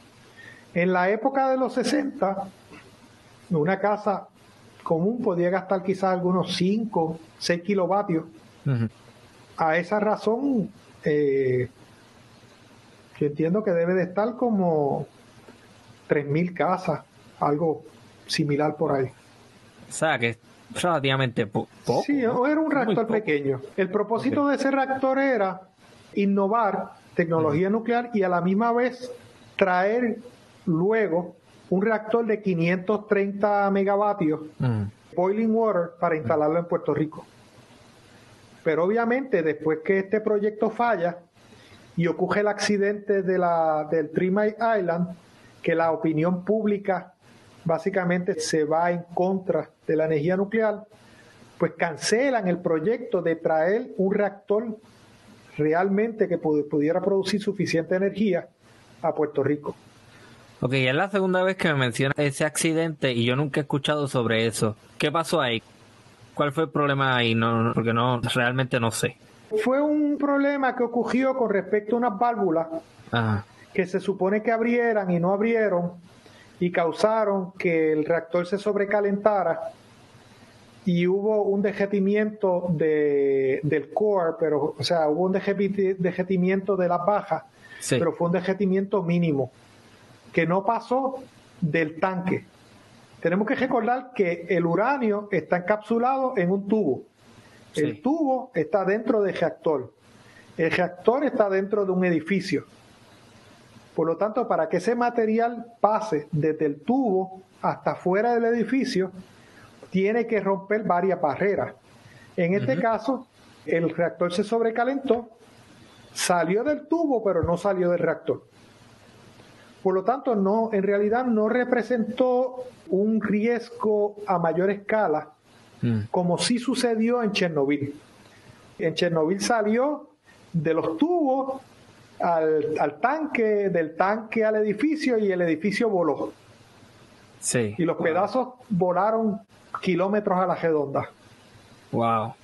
En la época de los 60, una casa común podía gastar quizás algunos 5, 6 kilovatios. Uh-huh. A esa razón, yo entiendo que debe de estar como 3,000 casas, algo similar por ahí. O sea, que es relativamente poco. Sí, era un reactor pequeño. El propósito de ese reactor era innovar tecnología nuclear y a la misma vez traer luego un reactor de 530 megavatios, boiling water, para instalarlo en Puerto Rico. Pero obviamente después que este proyecto falla y ocurre el accidente del Three Mile Island, que la opinión pública básicamente se va en contra de la energía nuclear, pues cancelan el proyecto de traer un reactor realmente que pudiera producir suficiente energía a Puerto Rico. Ok, es la segunda vez que me menciona ese accidente y yo nunca he escuchado sobre eso. ¿Qué pasó ahí? ¿Cuál fue el problema ahí? No, porque realmente no sé. Fue un problema que ocurrió con respecto a unas válvulas que se supone que abrieran y no abrieron y causaron que el reactor se sobrecalentara y hubo un derretimiento del core, pero, o sea, hubo un derretimiento de las bajas, pero fue un derretimiento mínimo, que no pasó del tanque. Tenemos que recordar que el uranio está encapsulado en un tubo. El tubo está dentro del reactor. El reactor está dentro de un edificio. Por lo tanto, para que ese material pase desde el tubo hasta fuera del edificio, tiene que romper varias barreras. En este caso, el reactor se sobrecalentó, salió del tubo, pero no salió del reactor. Por lo tanto, no, en realidad no representó un riesgo a mayor escala, como sí sucedió en Chernobyl. En Chernobyl salió de los tubos al tanque, del tanque al edificio, y el edificio voló. Sí. Y los pedazos volaron kilómetros a la redonda. Wow.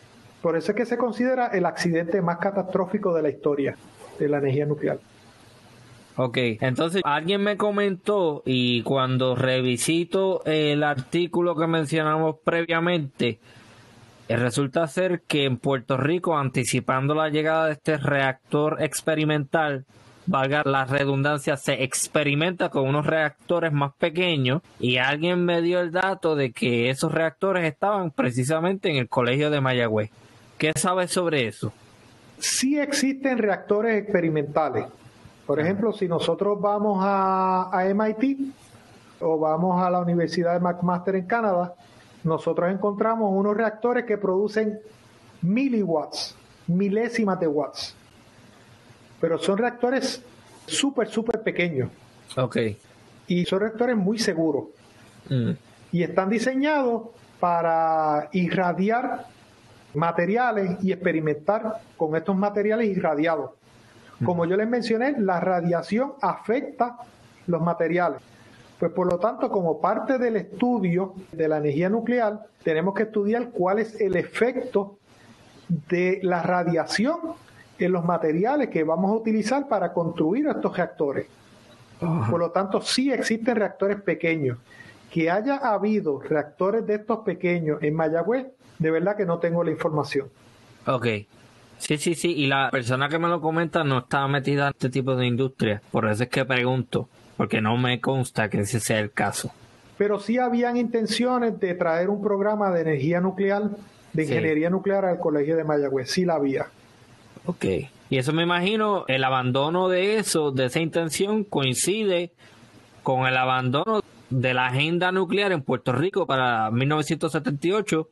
Por eso es que se considera el accidente más catastrófico de la historia de la energía nuclear. Ok, entonces alguien me comentó, y cuando revisito el artículo que mencionamos previamente, resulta ser que en Puerto Rico, anticipando la llegada de este reactor experimental, valga la redundancia, se experimenta con unos reactores más pequeños, y alguien me dio el dato de que esos reactores estaban precisamente en el Colegio de Mayagüez. ¿Qué sabes sobre eso? Sí existen reactores experimentales. Por ejemplo, si nosotros vamos a MIT o vamos a la Universidad de McMaster en Canadá, nosotros encontramos unos reactores que producen miliwatts, milésimas de watts. Pero son reactores súper pequeños. Ok. Y son reactores muy seguros. Y están diseñados para irradiar materiales y experimentar con estos materiales irradiados. Como yo les mencioné, la radiación afecta los materiales. Pues por lo tanto, como parte del estudio de la energía nuclear, tenemos que estudiar cuál es el efecto de la radiación en los materiales que vamos a utilizar para construir estos reactores. Por lo tanto, sí existen reactores pequeños. Que haya habido reactores de estos pequeños en Mayagüez, de verdad que no tengo la información. Ok. Sí, y la persona que me lo comenta no estaba metida en este tipo de industria, por eso es que pregunto, porque no me consta que ese sea el caso. Pero sí habían intenciones de traer un programa de energía nuclear, de ingeniería nuclear al Colegio de Mayagüez, sí la había. Ok, y eso me imagino, el abandono de eso, de esa intención, coincide con el abandono de la agenda nuclear en Puerto Rico para 1978,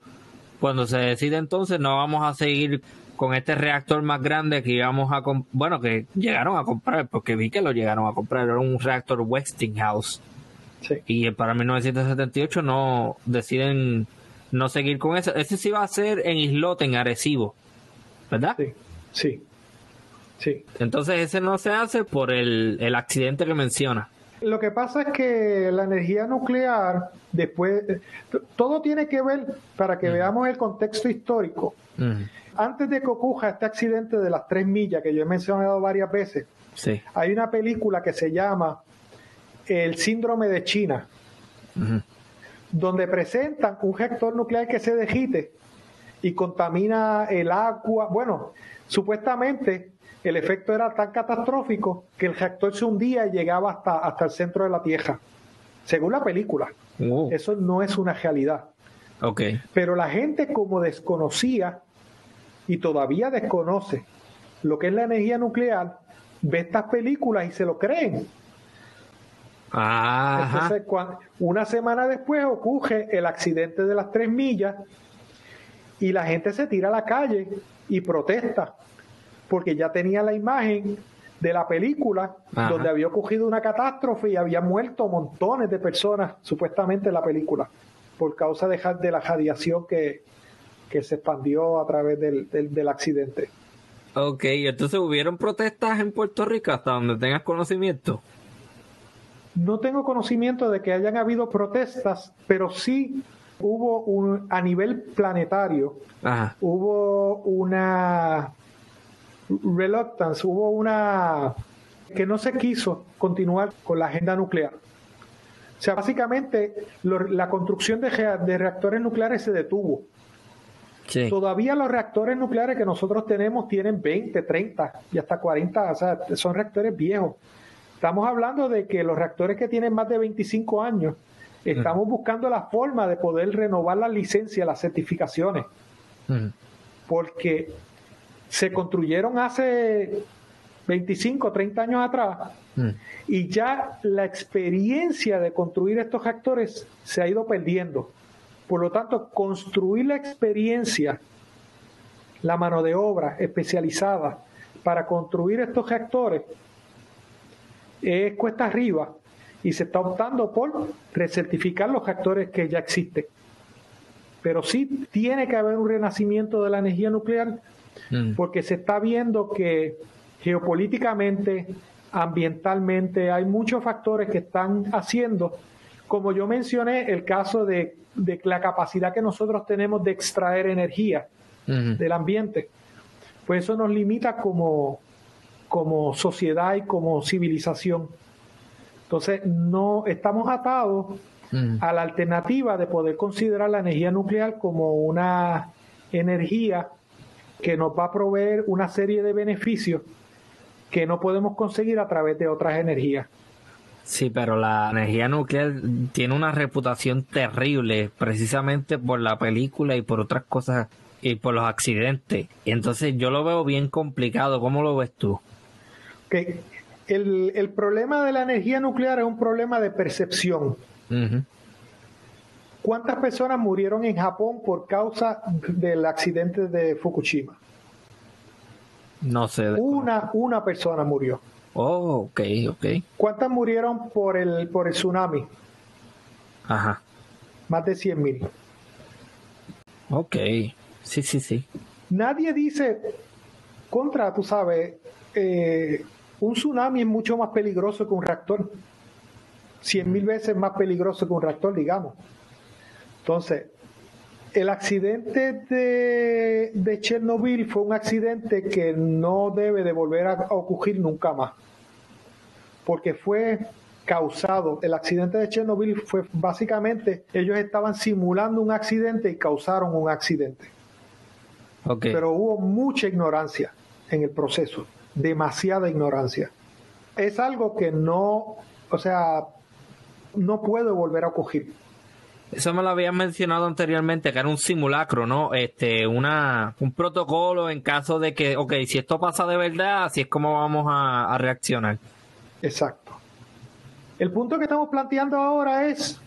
cuando se decide entonces no vamos a seguir con este reactor más grande que íbamos a que llegaron a comprar, porque vi que lo llegaron a comprar, era un reactor Westinghouse. Sí. Y para 1978 no deciden no seguir con eso. Ese sí va a ser en Islote, en Arecibo, ¿verdad? Sí. Entonces ese no se hace por el accidente que menciona. Lo que pasa es que la energía nuclear, después, todo tiene que ver, para que veamos el contexto histórico. Antes de que ocurra este accidente de las 3 millas, que yo he mencionado varias veces, hay una película que se llama El síndrome de China, donde presentan un reactor nuclear que se derrite y contamina el agua. Bueno, supuestamente el efecto era tan catastrófico que el reactor se hundía y llegaba hasta el centro de la Tierra, según la película. Eso no es una realidad. Okay. Pero la gente, como desconocía y todavía desconoce lo que es la energía nuclear, ve estas películas y se lo creen. Entonces, una semana después ocurre el accidente de las 3 millas y la gente se tira a la calle y protesta porque ya tenía la imagen de la película donde había ocurrido una catástrofe y había muerto montones de personas, supuestamente en la película, por causa de la radiación que se expandió a través del accidente. Ok, entonces ¿hubieron protestas en Puerto Rico hasta donde tengas conocimiento? No tengo conocimiento de que hayan habido protestas, pero sí hubo a nivel planetario, hubo una reluctance, hubo una que no se quiso continuar con la agenda nuclear. O sea, básicamente la construcción de reactores nucleares se detuvo. Sí. Todavía los reactores nucleares que nosotros tenemos tienen 20, 30 y hasta 40, o sea, son reactores viejos. Estamos hablando de que los reactores que tienen más de 25 años, estamos buscando la forma de poder renovar las licencias, las certificaciones, porque se construyeron hace 25, 30 años atrás y ya la experiencia de construir estos reactores se ha ido perdiendo. Por lo tanto, construir la experiencia, la mano de obra especializada para construir estos reactores es cuesta arriba y se está optando por recertificar los reactores que ya existen. Pero sí tiene que haber un renacimiento de la energía nuclear porque se está viendo que geopolíticamente, ambientalmente, hay muchos factores que están haciendo, como yo mencioné, el caso de la capacidad que nosotros tenemos de extraer energía del ambiente. Pues eso nos limita como sociedad y como civilización. Entonces, no estamos atados a la alternativa de poder considerar la energía nuclear como una energía que nos va a proveer una serie de beneficios que no podemos conseguir a través de otras energías. Sí, pero la energía nuclear tiene una reputación terrible precisamente por la película y por otras cosas y por los accidentes. Y entonces yo lo veo bien complicado. ¿Cómo lo ves tú? Okay. El problema de la energía nuclear es un problema de percepción. ¿Cuántas personas murieron en Japón por causa del accidente de Fukushima? No sé. Una persona murió. Oh, ok. ¿Cuántas murieron por el tsunami? Ajá. Más de 100,000. Ok. Sí. Nadie dice, tú sabes, un tsunami es mucho más peligroso que un reactor. 100,000 veces más peligroso que un reactor, digamos. Entonces, el accidente de Chernobyl fue un accidente que no debe de volver a ocurrir nunca más. Porque fue causado, el accidente de Chernobyl fue básicamente, ellos estaban simulando un accidente y causaron un accidente. Okay. Pero hubo mucha ignorancia en el proceso, demasiada ignorancia. Es algo que no puede volver a ocurrir. Eso me lo habían mencionado anteriormente, que era un simulacro, ¿no? Un protocolo en caso de que, si esto pasa de verdad, así es como vamos a reaccionar. Exacto. El punto que estamos planteando ahora es,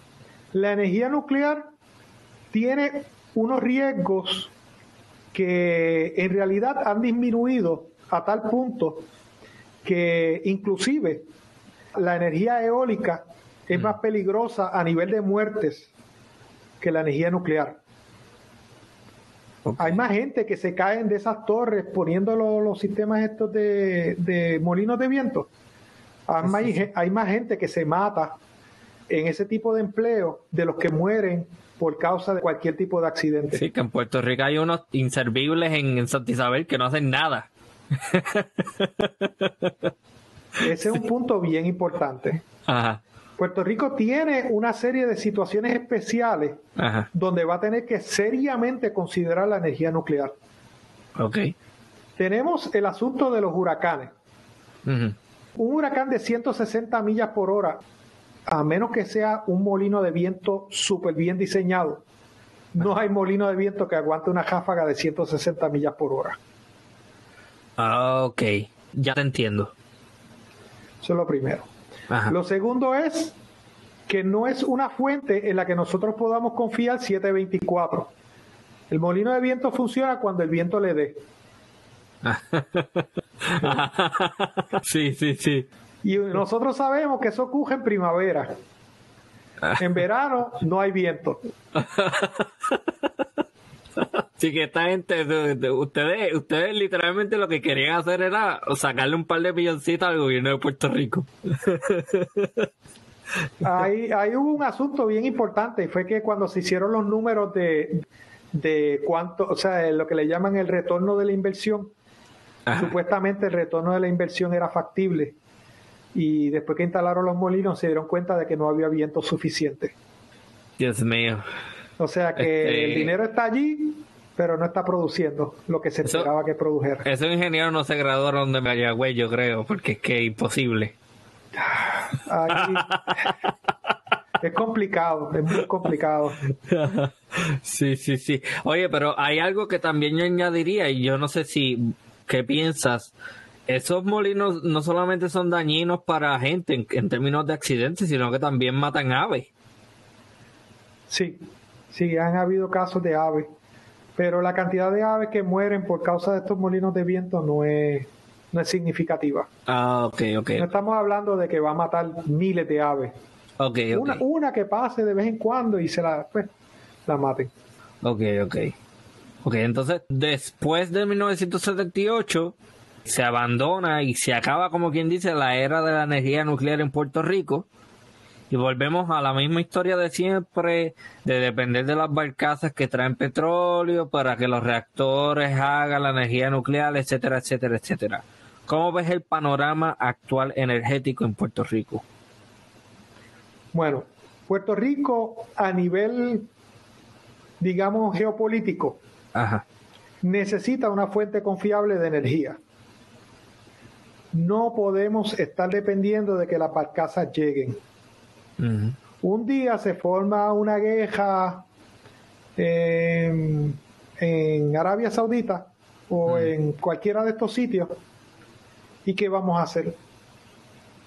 la energía nuclear tiene unos riesgos que en realidad han disminuido a tal punto que inclusive la energía eólica es más peligrosa a nivel de muertes que la energía nuclear. Okay. Hay más gente que se caen de esas torres poniendo los sistemas estos de molinos de viento. Hay más gente que se mata en ese tipo de empleo de los que mueren por causa de cualquier tipo de accidente. Sí, que en Puerto Rico hay unos inservibles en Santa Isabel que no hacen nada. Ese es un punto bien importante. Ajá. Puerto Rico tiene una serie de situaciones especiales donde va a tener que seriamente considerar la energía nuclear. Okay. Tenemos el asunto de los huracanes. Un huracán de 160 millas por hora, a menos que sea un molino de viento súper bien diseñado, no hay molino de viento que aguante una ráfaga de 160 millas por hora. Ok, ya te entiendo. Eso es lo primero. Lo segundo es que no es una fuente en la que nosotros podamos confiar 724. El molino de viento funciona cuando el viento le dé. Sí. Y nosotros sabemos que eso ocurre en primavera. En verano no hay viento. Sí, que esta gente, ustedes literalmente lo que querían hacer era sacarle un par de milloncitos al gobierno de Puerto Rico. Ahí hubo un asunto bien importante, y fue que cuando se hicieron los números de cuánto, lo que le llaman el retorno de la inversión, supuestamente el retorno de la inversión era factible, y después que instalaron los molinos se dieron cuenta de que no había viento suficiente. Dios mío. O sea que el dinero está allí, pero no está produciendo lo que se esperaba que produjera. Esos ingenieros no se graduaron de Mayagüez, yo creo, porque es que es imposible. Es complicado, es muy complicado. Sí. Oye, pero hay algo que también yo añadiría, y yo no sé ¿qué piensas? Esos molinos no solamente son dañinos para gente en términos de accidentes, sino que también matan aves. Sí, han habido casos de aves, pero la cantidad de aves que mueren por causa de estos molinos de viento no es no es significativa. Ok. No estamos hablando de que va a matar miles de aves. Ok. Una que pase de vez en cuando y la maten. Ok, entonces después de 1978 se abandona y se acaba, como quien dice, la era de la energía nuclear en Puerto Rico y volvemos a la misma historia de siempre, de depender de las barcazas que traen petróleo para que los reactores hagan la energía nuclear, etcétera, etcétera, etcétera. ¿Cómo ves el panorama actual energético en Puerto Rico? Bueno, Puerto Rico a nivel, digamos, geopolítico, necesita una fuente confiable de energía. No podemos estar dependiendo de que las barcazas lleguen. Un día se forma una guerra en Arabia Saudita o en cualquiera de estos sitios, ¿y qué vamos a hacer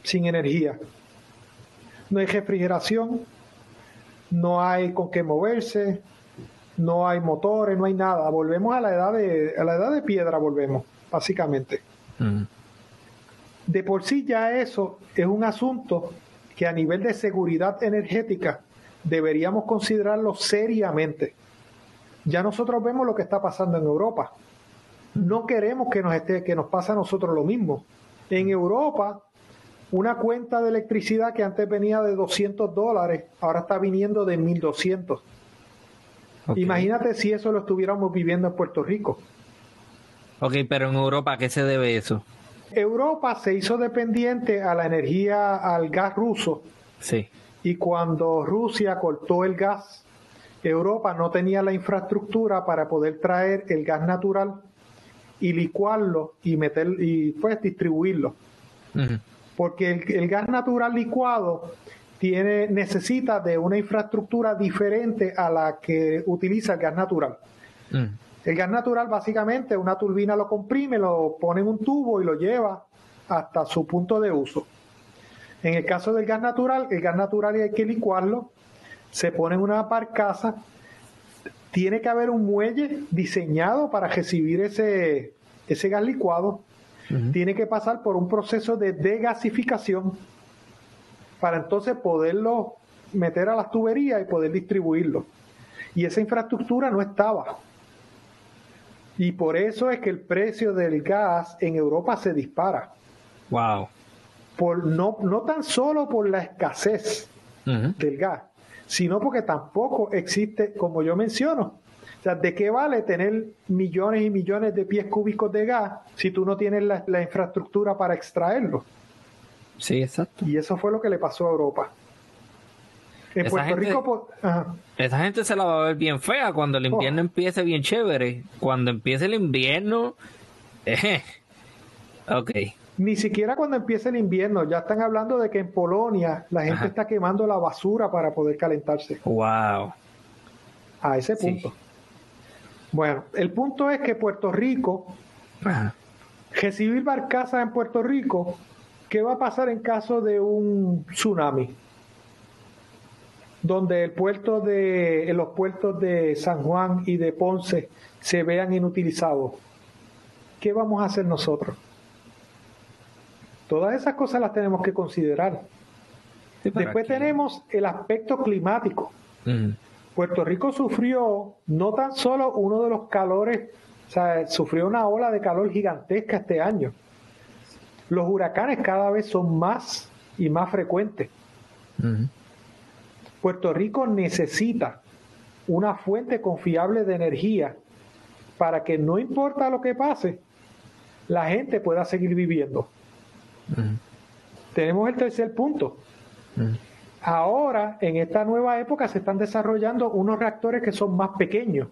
sin energía? No hay refrigeración, no hay con qué moverse, no hay motores, no hay nada. Volvemos a la edad de piedra, volvemos, básicamente. De por sí ya eso es un asunto que a nivel de seguridad energética deberíamos considerarlo seriamente. Ya nosotros vemos lo que está pasando en Europa. No queremos que nos pase a nosotros lo mismo. En Europa, una cuenta de electricidad que antes venía de $200, ahora está viniendo de 1.200. Imagínate si eso lo estuviéramos viviendo en Puerto Rico. Ok, pero en Europa, ¿a qué se debe eso? Europa se hizo dependiente a la energía, al gas ruso. Sí. Y cuando Rusia cortó el gas, Europa no tenía la infraestructura para poder traer el gas natural y licuarlo y distribuirlo. Porque el gas natural licuado necesita de una infraestructura diferente a la que utiliza el gas natural. El gas natural básicamente una turbina lo comprime, lo pone en un tubo y lo lleva hasta su punto de uso. En el caso del gas natural hay que licuarlo, se pone en una barcaza, tiene que haber un muelle diseñado para recibir ese gas licuado, tiene que pasar por un proceso de degasificación para entonces poderlo meter a las tuberías y poder distribuirlo. Y esa infraestructura no estaba. Y por eso es que el precio del gas en Europa se dispara. Wow. No tan solo por la escasez del gas, sino porque tampoco existe, como yo menciono, o sea, ¿de qué vale tener millones y millones de pies cúbicos de gas si tú no tienes la infraestructura para extraerlo? Sí, exacto. Y eso fue lo que le pasó a Europa. En Puerto Rico... Esa gente se la va a ver bien fea cuando el invierno empiece bien chévere. Cuando empiece el invierno... Ok. Ni siquiera cuando empiece el invierno. Ya están hablando de que en Polonia la gente está quemando la basura para poder calentarse. Wow. A ese punto. Sí. Bueno, el punto es que Puerto Rico... Recibir barcazas en Puerto Rico... ¿Qué va a pasar en caso de un tsunami? Donde los puertos de San Juan y de Ponce se vean inutilizados. ¿Qué vamos a hacer nosotros? Todas esas cosas las tenemos que considerar. Después tenemos el aspecto climático. Puerto Rico sufrió no tan solo uno de los calores, o sea, sufrió una ola de calor gigantesca este año. Los huracanes cada vez son más y más frecuentes. Puerto Rico necesita una fuente confiable de energía para que no importa lo que pase, la gente pueda seguir viviendo. Tenemos el tercer punto. Ahora, en esta nueva época, se están desarrollando unos reactores que son más pequeños.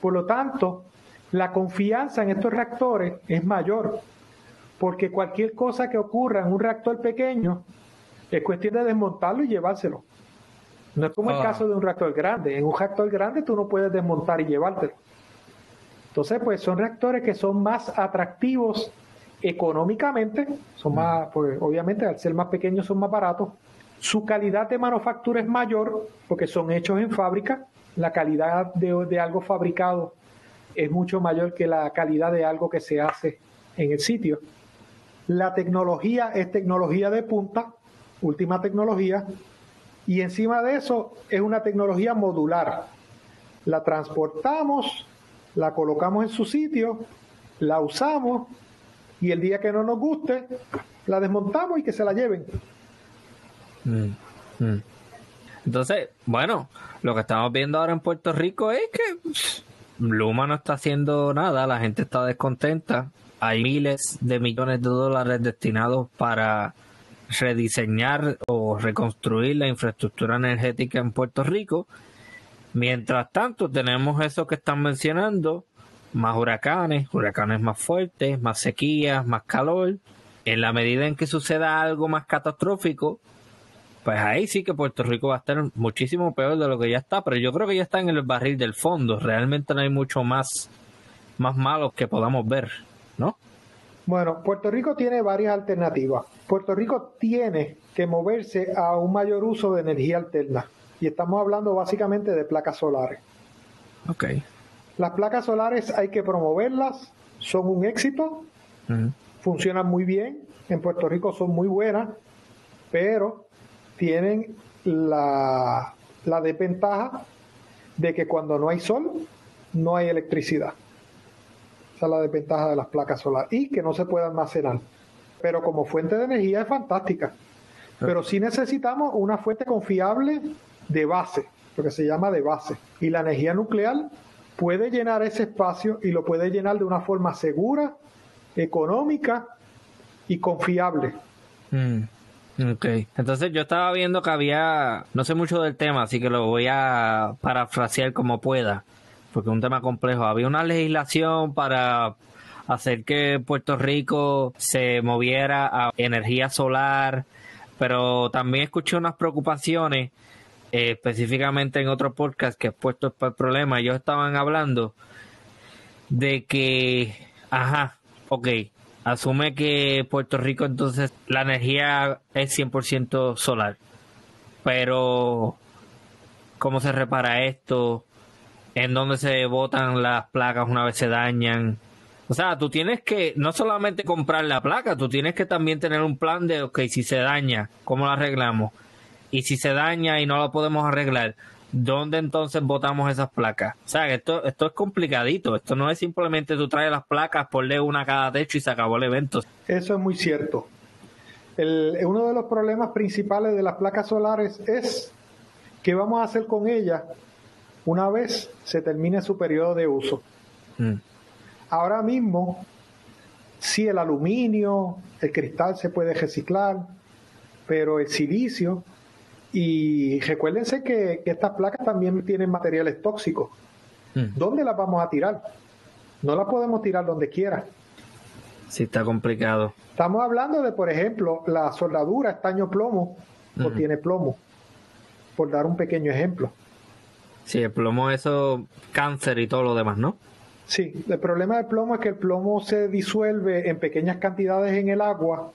Por lo tanto, la confianza en estos reactores es mayor. Porque cualquier cosa que ocurra en un reactor pequeño es cuestión de desmontarlo y llevárselo. No es como el caso de un reactor grande. En un reactor grande tú no puedes desmontar y llevártelo. Entonces, pues son reactores que son más atractivos económicamente, son más, pues obviamente al ser más pequeños son más baratos. Su calidad de manufactura es mayor porque son hechos en fábrica. La calidad de algo fabricado es mucho mayor que la calidad de algo que se hace en el sitio. La tecnología es tecnología de punta, última tecnología, y encima de eso es una tecnología modular. La transportamos, la colocamos en su sitio, la usamos y el día que no nos guste, la desmontamos y que se la lleven. Entonces, bueno, lo que estamos viendo ahora en Puerto Rico es que Luma no está haciendo nada, la gente está descontenta. Hay miles de millones de dólares destinados para rediseñar o reconstruir la infraestructura energética en Puerto Rico. Mientras tanto, tenemos eso que están mencionando, más huracanes más fuertes, más sequías, más calor. En la medida en que suceda algo más catastrófico, pues ahí sí que Puerto Rico va a estar muchísimo peor de lo que ya está, pero yo creo que ya está en el barril del fondo. Realmente no hay mucho más malo que podamos ver, ¿no? Bueno, Puerto Rico tiene varias alternativas. Puerto Rico tiene que moverse a un mayor uso de energía alterna. Y estamos hablando básicamente de placas solares. Ok. Las placas solares hay que promoverlas, son un éxito, funcionan muy bien, en Puerto Rico son muy buenas, pero tienen la desventaja de que cuando no hay sol, no hay electricidad. Esa es la desventaja de las placas solares y que no se puede almacenar. Pero como fuente de energía es fantástica. Pero sí necesitamos una fuente confiable de base, lo que se llama de base. Y la energía nuclear puede llenar ese espacio y lo puede llenar de una forma segura, económica y confiable. Ok, entonces yo estaba viendo que había, no sé mucho del tema, así que lo voy a parafrasear como pueda, porque es un tema complejo. Había una legislación para hacer que Puerto Rico se moviera a energía solar, pero también escuché unas preocupaciones, específicamente en otro podcast que he puesto para el problema. Ellos estaban hablando de que, asume que Puerto Rico entonces la energía es 100% solar, pero ¿cómo se repara esto? ¿En dónde se botan las placas una vez se dañan? O sea, tú tienes que no solamente comprar la placa, tú tienes que también tener un plan de, ok, si se daña, ¿cómo la arreglamos? Y si se daña y no lo podemos arreglar, ¿dónde entonces botamos esas placas? O sea, esto es complicadito. Esto no es simplemente tú traes las placas, ponle una a cada techo y se acabó el evento. Eso es muy cierto. Uno de los problemas principales de las placas solares es qué vamos a hacer con ellas una vez se termine su periodo de uso. Ahora mismo, sí, el aluminio, el cristal se puede reciclar, pero el silicio, y recuérdense que estas placas también tienen materiales tóxicos. ¿Dónde las vamos a tirar? No las podemos tirar donde quiera. Sí, está complicado. Estamos hablando de, por ejemplo, la soldadura estaño plomo o tiene plomo, por dar un pequeño ejemplo. Sí, el plomo, eso, cáncer y todo lo demás, ¿no? Sí, el problema del plomo es que el plomo se disuelve en pequeñas cantidades en el agua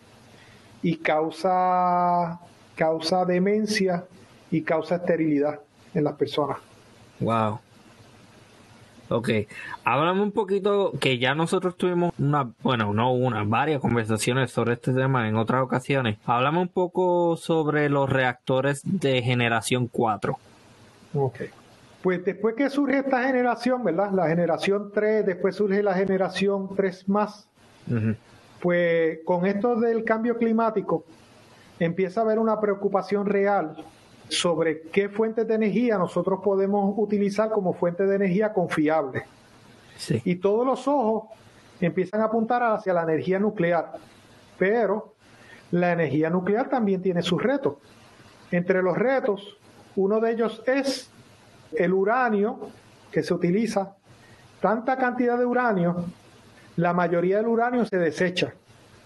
y causa demencia y causa esterilidad en las personas. Wow. Ok, háblame un poquito, que ya nosotros tuvimos varias conversaciones sobre este tema en otras ocasiones. Háblame un poco sobre los reactores de generación 4. Ok. Pues después que surge esta generación, ¿verdad? La generación 3, después surge la generación 3 más. Pues con esto del cambio climático empieza a haber una preocupación real sobre qué fuentes de energía nosotros podemos utilizar como fuente de energía confiable. Sí. Y todos los ojos empiezan a apuntar hacia la energía nuclear. Pero la energía nuclear también tiene sus retos. Entre los retos, uno de ellos es el uranio que se utiliza. Tanta cantidad de uranio, la mayoría del uranio se desecha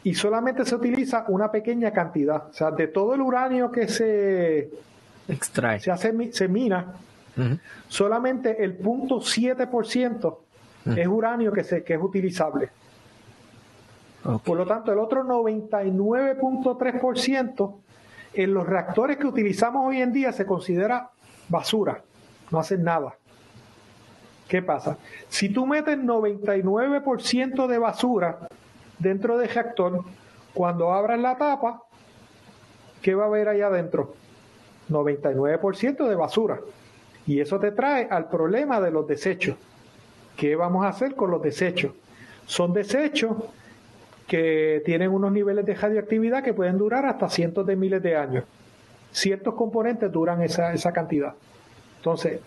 y solamente se utiliza una pequeña cantidad. O sea, de todo el uranio que se extrae, se mina, solamente el 0.7% es uranio que es utilizable. Okay. Por lo tanto, el otro 99.3% en los reactores que utilizamos hoy en día se considera basura, no hacen nada. ¿Qué pasa? Si tú metes 99% de basura, dentro del reactor, cuando abras la tapa, ¿qué va a haber allá adentro? 99% de basura. Y eso te trae al problema de los desechos. ¿Qué vamos a hacer con los desechos? Son desechos que tienen unos niveles de radioactividad que pueden durar hasta cientos de miles de años. Ciertos componentes duran esa cantidad. Entonces,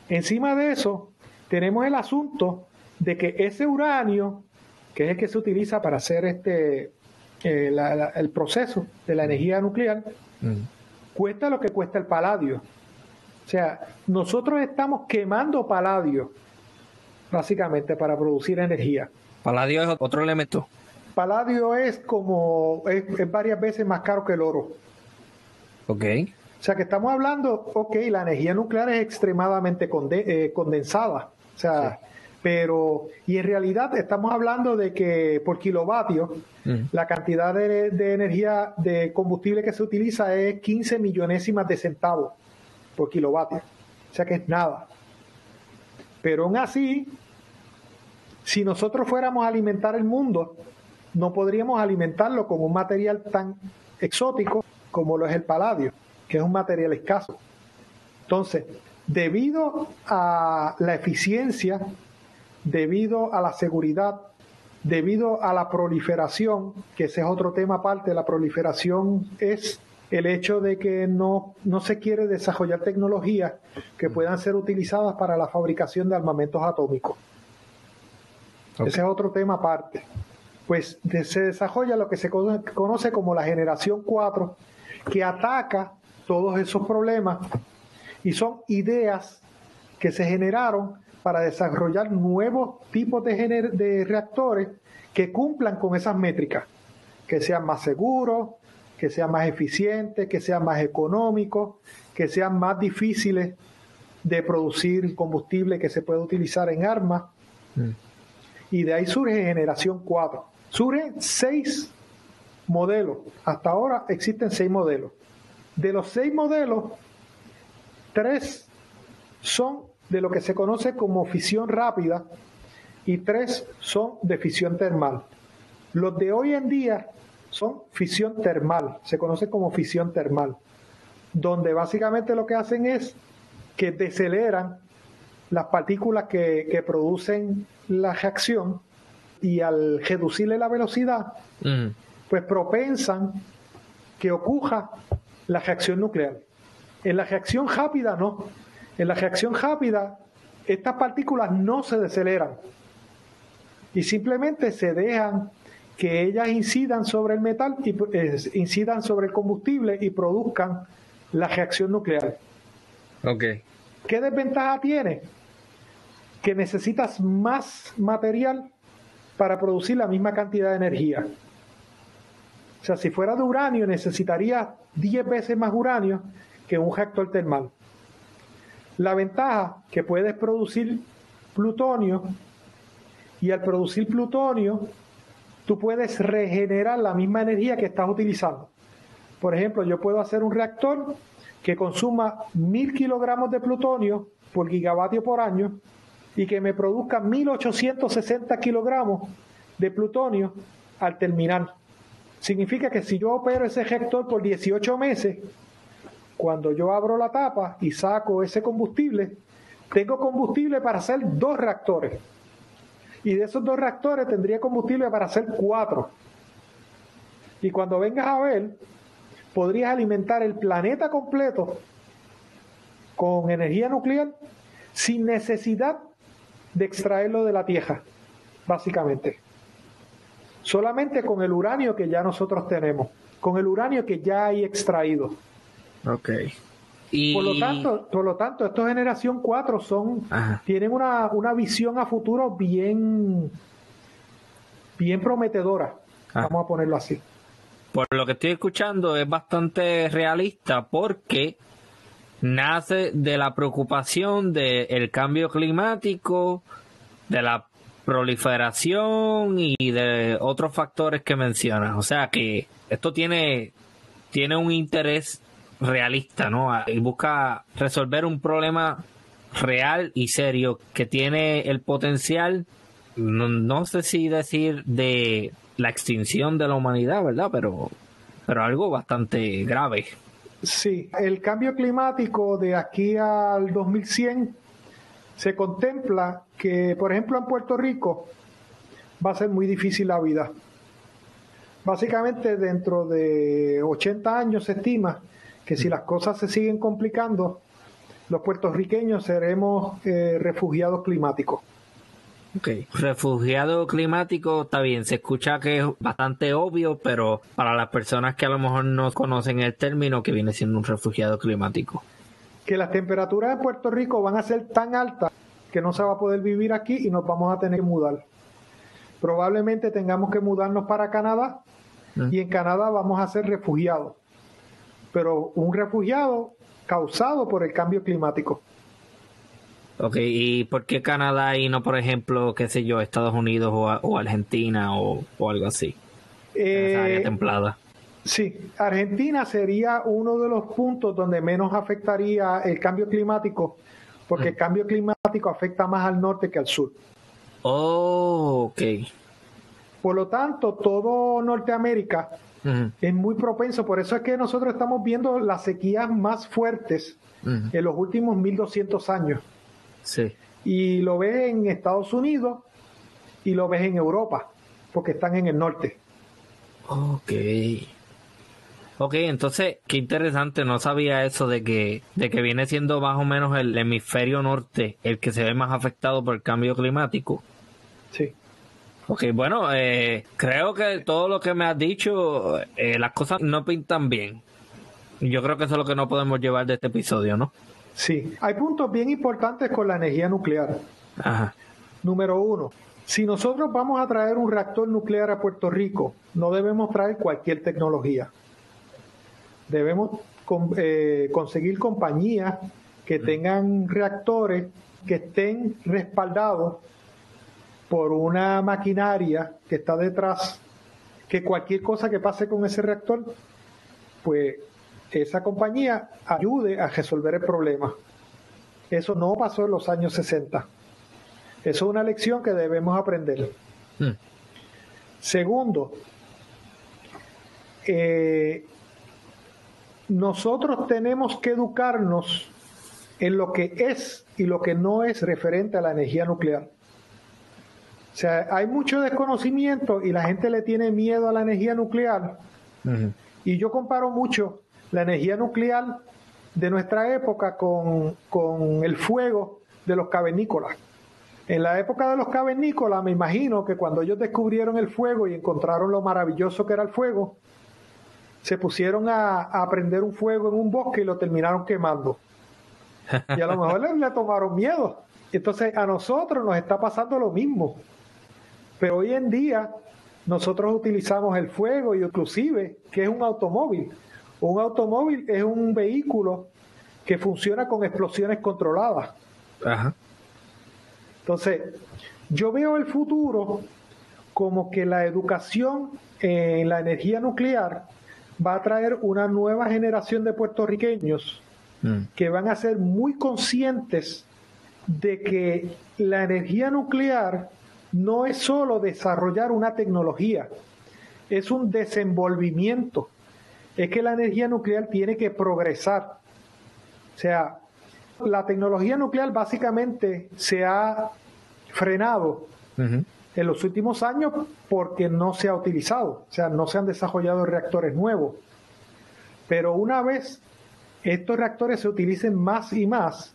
encima de eso, tenemos el asunto de que ese uranio, que es el que se utiliza para hacer el proceso de la energía nuclear, cuesta lo que cuesta el paladio. O sea, nosotros estamos quemando paladio, básicamente, para producir energía. ¿Paladio es otro elemento? Paladio es varias veces más caro que el oro. Ok. O sea, que estamos hablando, la energía nuclear es extremadamente condensada. O sea, sí. Y en realidad estamos hablando de que por kilovatio, la cantidad de energía de combustible que se utiliza es 15 millonésimas de centavos por kilovatio. O sea que es nada. Pero aún así, si nosotros fuéramos a alimentar el mundo, no podríamos alimentarlo con un material tan exótico como lo es el paladio, que es un material escaso. Entonces, debido a la eficiencia, debido a la seguridad, debido a la proliferación, que ese es otro tema aparte, la proliferación es el hecho de que no se quiere desarrollar tecnologías que puedan ser utilizadas para la fabricación de armamentos atómicos. Okay. Ese es otro tema aparte. Pues se desarrolla lo que se conoce como la generación 4, que ataca todos esos problemas y son ideas que se generaron para desarrollar nuevos tipos de reactores que cumplan con esas métricas, que sean más seguros, que sean más eficientes, que sean más económicos, que sean más difíciles de producir combustible que se puede utilizar en armas. Y de ahí surge generación 4. Surgen 6 modelos. Hasta ahora existen 6 modelos. De los 6 modelos, 3 son de lo que se conoce como fisión rápida y 3 son de fisión termal. Los de hoy en día son fisión termal, se conoce como fisión termal, donde básicamente lo que hacen es que deceleran las partículas que producen la reacción y al reducirle la velocidad, pues propensan que ocurra la reacción nuclear. En la reacción rápida no. En la reacción rápida estas partículas no se deceleran y simplemente se dejan que ellas incidan sobre el metal y incidan sobre el combustible y produzcan la reacción nuclear. Okay. ¿Qué desventaja tiene? Que necesitas más material para producir la misma cantidad de energía. O sea, si fuera de uranio, necesitaría 10 veces más uranio que un reactor termal. La ventaja que puedes producir plutonio, y al producir plutonio, tú puedes regenerar la misma energía que estás utilizando. Por ejemplo, yo puedo hacer un reactor que consuma 1000 kilogramos de plutonio por gigavatio por año y que me produzca 1860 kilogramos de plutonio al terminar. Significa que si yo opero ese reactor por 18 meses, cuando yo abro la tapa y saco ese combustible, tengo combustible para hacer 2 reactores. Y de esos 2 reactores tendría combustible para hacer 4. Y cuando vengas a ver, podrías alimentar el planeta completo con energía nuclear sin necesidad de extraerlo de la Tierra, básicamente. Solamente con el uranio que ya nosotros tenemos, con el uranio que ya hay extraído. Okay. Por lo tanto, estos generación 4 tienen una visión a futuro bien prometedora, vamos a ponerlo así. Por lo que estoy escuchando es bastante realista porque nace de la preocupación del cambio climático, de la proliferación y de otros factores que mencionas. O sea que esto tiene un interés realista, ¿no? Y busca resolver un problema real y serio que tiene el potencial, no sé si decir de la extinción de la humanidad, ¿verdad? Pero algo bastante grave. Sí, el cambio climático de aquí al 2100 se contempla que, por ejemplo, en Puerto Rico va a ser muy difícil la vida. Básicamente, dentro de 80 años se estima que si las cosas se siguen complicando, los puertorriqueños seremos refugiados climáticos. Okay. Refugiado climático, está bien, se escucha que es bastante obvio, pero para las personas que a lo mejor no conocen el término, que viene siendo un refugiado climático. Que las temperaturas en Puerto Rico van a ser tan altas que no se va a poder vivir aquí y nos vamos a tener que mudar. Probablemente tengamos que mudarnos para Canadá y en Canadá vamos a ser refugiados, pero un refugiado causado por el cambio climático. Ok, ¿y por qué Canadá y no, por ejemplo, qué sé yo, Estados Unidos o Argentina o algo así? Esa área templada. Sí, Argentina sería uno de los puntos donde menos afectaría el cambio climático, porque el cambio climático afecta más al norte que al sur. Oh, ok. Por lo tanto, todo Norteamérica es muy propenso, por eso es que nosotros estamos viendo las sequías más fuertes en los últimos 1200 años. Sí. Y lo ves en Estados Unidos y lo ves en Europa, porque están en el norte. Ok. Ok, entonces, qué interesante, no sabía eso de que viene siendo más o menos el hemisferio norte el que se ve más afectado por el cambio climático. Sí. Ok, bueno, creo que todo lo que me has dicho, las cosas no pintan bien. Yo creo que eso es lo que no podemos llevar de este episodio, ¿no? Sí, hay puntos bien importantes con la energía nuclear. Ajá. Número 1, si nosotros vamos a traer un reactor nuclear a Puerto Rico, no debemos traer cualquier tecnología. Debemos conseguir compañías que tengan reactores que estén respaldados por una maquinaria que está detrás, que cualquier cosa que pase con ese reactor, pues esa compañía ayude a resolver el problema. Eso no pasó en los años 60. Eso es una lección que debemos aprender. Segundo, nosotros tenemos que educarnos en lo que es y lo que no es referente a la energía nuclear. O sea, hay mucho desconocimiento y la gente le tiene miedo a la energía nuclear. Y yo comparo mucho la energía nuclear de nuestra época con el fuego de los cavernícolas. En la época de los cavernícolas, me imagino que cuando ellos descubrieron el fuego y encontraron lo maravilloso que era el fuego, se pusieron a prender un fuego en un bosque y lo terminaron quemando. Y a lo mejor le tomaron miedo. Entonces a nosotros nos está pasando lo mismo. Pero hoy en día nosotros utilizamos el fuego y inclusive, ¿qué es un automóvil? Un automóvil es un vehículo que funciona con explosiones controladas. Ajá. Entonces, yo veo el futuro como que la educación en la energía nuclear va a traer una nueva generación de puertorriqueños que van a ser muy conscientes de que la energía nuclear no es solo desarrollar una tecnología, es un desenvolvimiento. Es que la energía nuclear tiene que progresar. O sea, la tecnología nuclear básicamente se ha frenado en los últimos años porque no se ha utilizado, o sea, no se han desarrollado reactores nuevos. Pero una vez estos reactores se utilicen más y más,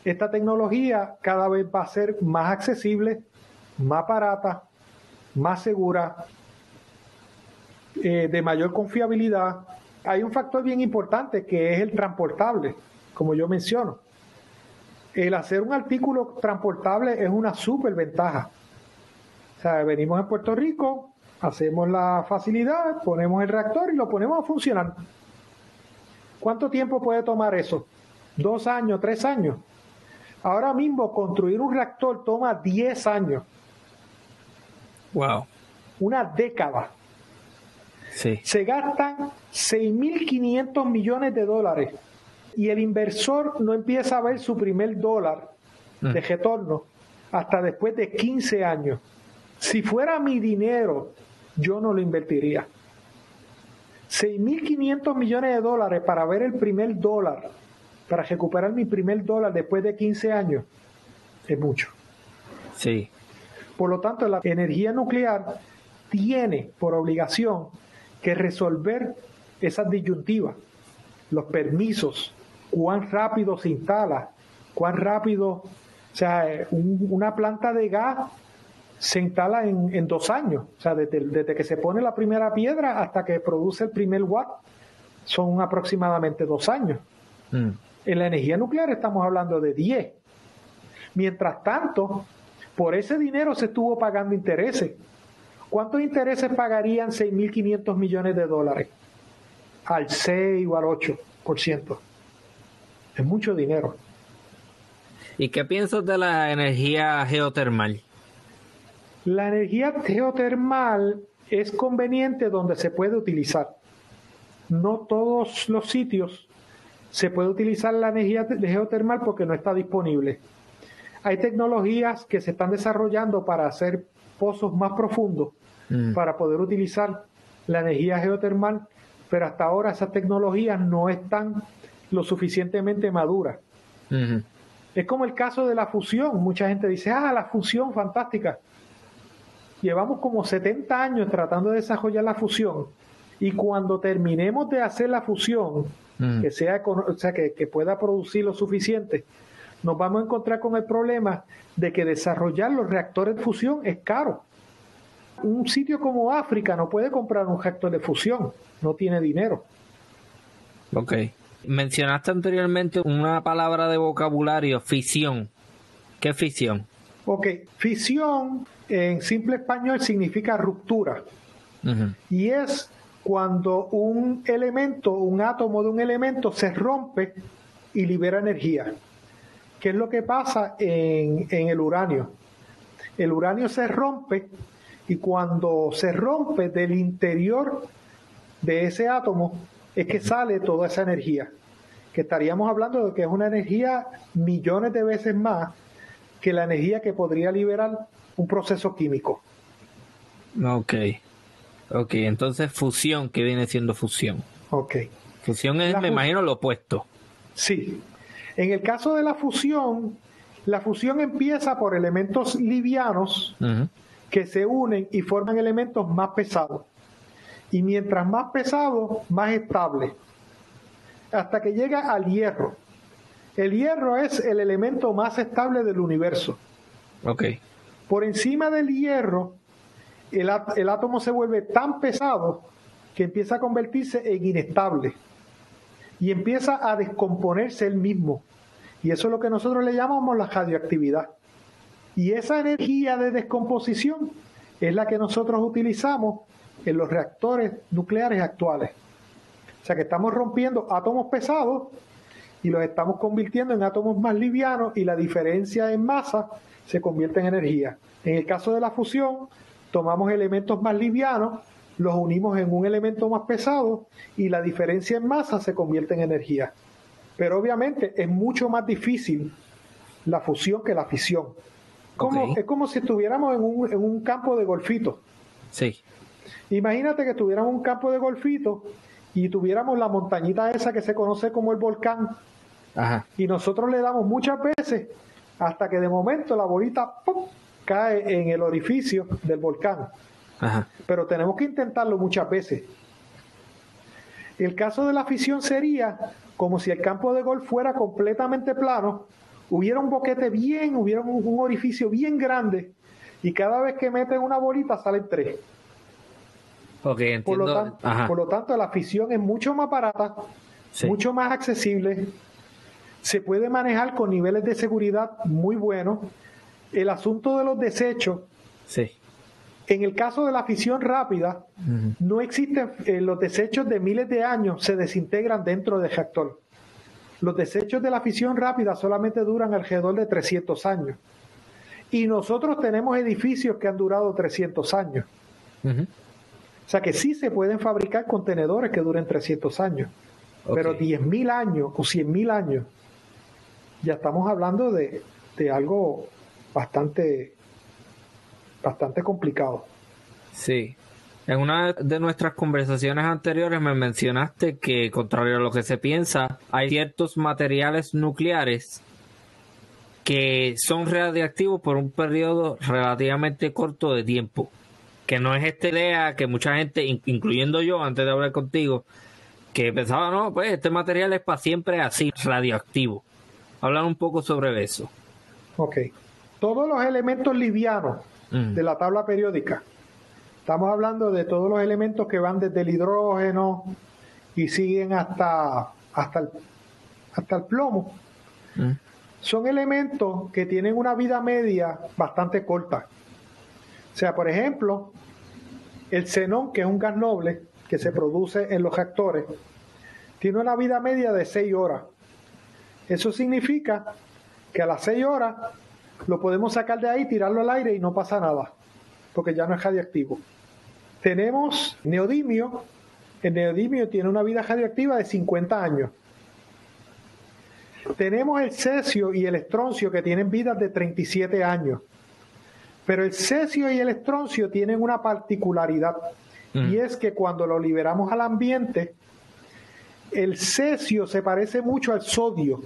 esta tecnología cada vez va a ser más accesible, más barata, más segura, de mayor confiabilidad. Hay un factor bien importante que es el transportable, como yo menciono. El hacer un artículo transportable es una súper ventaja. O sea, venimos en Puerto Rico, hacemos la facilidad, ponemos el reactor y lo ponemos a funcionar. ¿Cuánto tiempo puede tomar eso? 2 años, 3 años. Ahora mismo construir un reactor toma 10 años. Wow. Una década. Sí. Se gastan 6.500 millones de dólares y el inversor no empieza a ver su primer dólar de retorno hasta después de 15 años. Si fuera mi dinero yo no lo invertiría. $6.500 millones para ver el primer dólar, para recuperar mi primer dólar después de 15 años, es mucho. Sí. Por lo tanto, la energía nuclear tiene por obligación que resolver esas disyuntivas, los permisos, cuán rápido se instala, cuán rápido, o sea, una planta de gas se instala en 2 años, o sea, desde que se pone la primera piedra hasta que produce el primer watt, son aproximadamente 2 años. En la energía nuclear estamos hablando de 10. Mientras tanto, por ese dinero se estuvo pagando intereses. ¿Cuántos intereses pagarían $6.500 millones? Al 6 o al 8%. Es mucho dinero. ¿Y qué piensas de la energía geotermal? La energía geotermal es conveniente donde se puede utilizar. No todos los sitios se puede utilizar la energía geotermal porque no está disponible. Hay tecnologías que se están desarrollando para hacer pozos más profundos para poder utilizar la energía geotermal, pero hasta ahora esas tecnologías no están lo suficientemente maduras. Es como el caso de la fusión. Mucha gente dice, la fusión, fantástica. Llevamos como 70 años tratando de desarrollar la fusión, y cuando terminemos de hacer la fusión, que pueda producir lo suficiente, nos vamos a encontrar con el problema de que desarrollar los reactores de fusión es caro. Un sitio como África no puede comprar un reactor de fusión, no tiene dinero. Ok. Mencionaste anteriormente una palabra de vocabulario, fisión. ¿Qué es fisión? Ok, fisión en simple español significa ruptura. Y es cuando un átomo de un elemento se rompe y libera energía. ¿Qué es lo que pasa en el uranio? El uranio se rompe, y cuando se rompe del interior de ese átomo es que sale toda esa energía, que estaríamos hablando de que es una energía millones de veces más que la energía que podría liberar un proceso químico. Ok, entonces fusión, ¿qué viene siendo fusión? Ok. Fusión es, me imagino, lo opuesto. Sí. En el caso de la fusión empieza por elementos livianos que se unen y forman elementos más pesados. Y mientras más pesado, más estable. Hasta que llega al hierro. El hierro es el elemento más estable del universo. Ok. Por encima del hierro, el átomo se vuelve tan pesado que empieza a convertirse en inestable. Y empieza a descomponerse él mismo. Y eso es lo que nosotros le llamamos la radioactividad. Y esa energía de descomposición es la que nosotros utilizamos en los reactores nucleares actuales. O sea que estamos rompiendo átomos pesados y los estamos convirtiendo en átomos más livianos, y la diferencia en masa se convierte en energía. En el caso de la fusión, tomamos elementos más livianos, los unimos en un elemento más pesado, y la diferencia en masa se convierte en energía. Pero obviamente es mucho más difícil la fusión que la fisión. Es como si estuviéramos en un campo de golfito. Sí. Imagínate que estuviéramos en un campo de golfito y tuviéramos la montañita esa que se conoce como el volcán. Ajá. Y nosotros le damos muchas veces hasta que de momento la bolita ¡pum!, cae en el orificio del volcán. Ajá. Pero tenemos que intentarlo muchas veces. El caso de la fisión sería como si el campo de golf fuera completamente plano, hubiera un boquete hubiera un orificio bien grande, y cada vez que meten una bolita salen 3. Okay, entiendo. Por lo tanto, la fisión es mucho más barata, mucho más accesible, se puede manejar con niveles de seguridad muy buenos. El asunto de los desechos, en el caso de la fisión rápida, no existen los desechos de miles de años, se desintegran dentro del reactor. Los desechos de la fisión rápida solamente duran alrededor de 300 años. Y nosotros tenemos edificios que han durado 300 años. O sea que sí se pueden fabricar contenedores que duren 300 años. Pero 10.000 años o 100.000 años, ya estamos hablando de algo bastante complicado. Sí. En una de nuestras conversaciones anteriores me mencionaste que, contrario a lo que se piensa, hay ciertos materiales nucleares que son radiactivos por un periodo relativamente corto de tiempo. Que no es esta idea que mucha gente, incluyendo yo antes de hablar contigo, que pensaba, no, pues este material es para siempre así, radioactivo. Hablar un poco sobre eso. Ok. Todos los elementos livianos de la tabla periódica, estamos hablando de todos los elementos que van desde el hidrógeno y siguen hasta el plomo. Son elementos que tienen una vida media bastante corta. O sea, por ejemplo, el xenón, que es un gas noble que se produce en los reactores, tiene una vida media de 6 horas. Eso significa que a las 6 horas lo podemos sacar de ahí, tirarlo al aire y no pasa nada, porque ya no es radiactivo. Tenemos neodimio. El neodimio tiene una vida radiactiva de 50 años. Tenemos el cesio y el estroncio, que tienen vidas de 37 años. Pero el cesio y el estroncio tienen una particularidad, y es que cuando lo liberamos al ambiente, el cesio se parece mucho al sodio,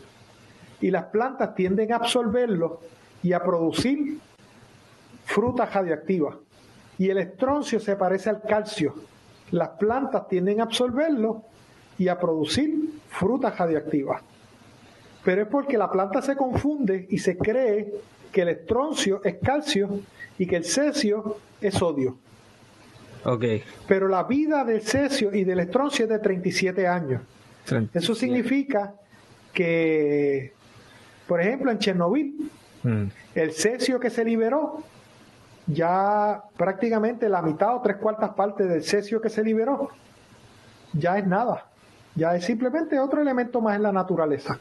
y las plantas tienden a absorberlo y a producir frutas radioactivas. Y el estroncio se parece al calcio. Las plantas tienden a absorberlo y a producir frutas radioactivas. Pero es porque la planta se confunde y se cree que el estroncio es calcio y que el cesio es sodio. Okay. Pero la vida del cesio y del estroncio es de 37 años. 37. Eso significa que, por ejemplo, en Chernobyl, el cesio que se liberó, ya prácticamente la mitad o 3/4 partes del cesio que se liberó, ya es nada. Ya es simplemente otro elemento más en la naturaleza.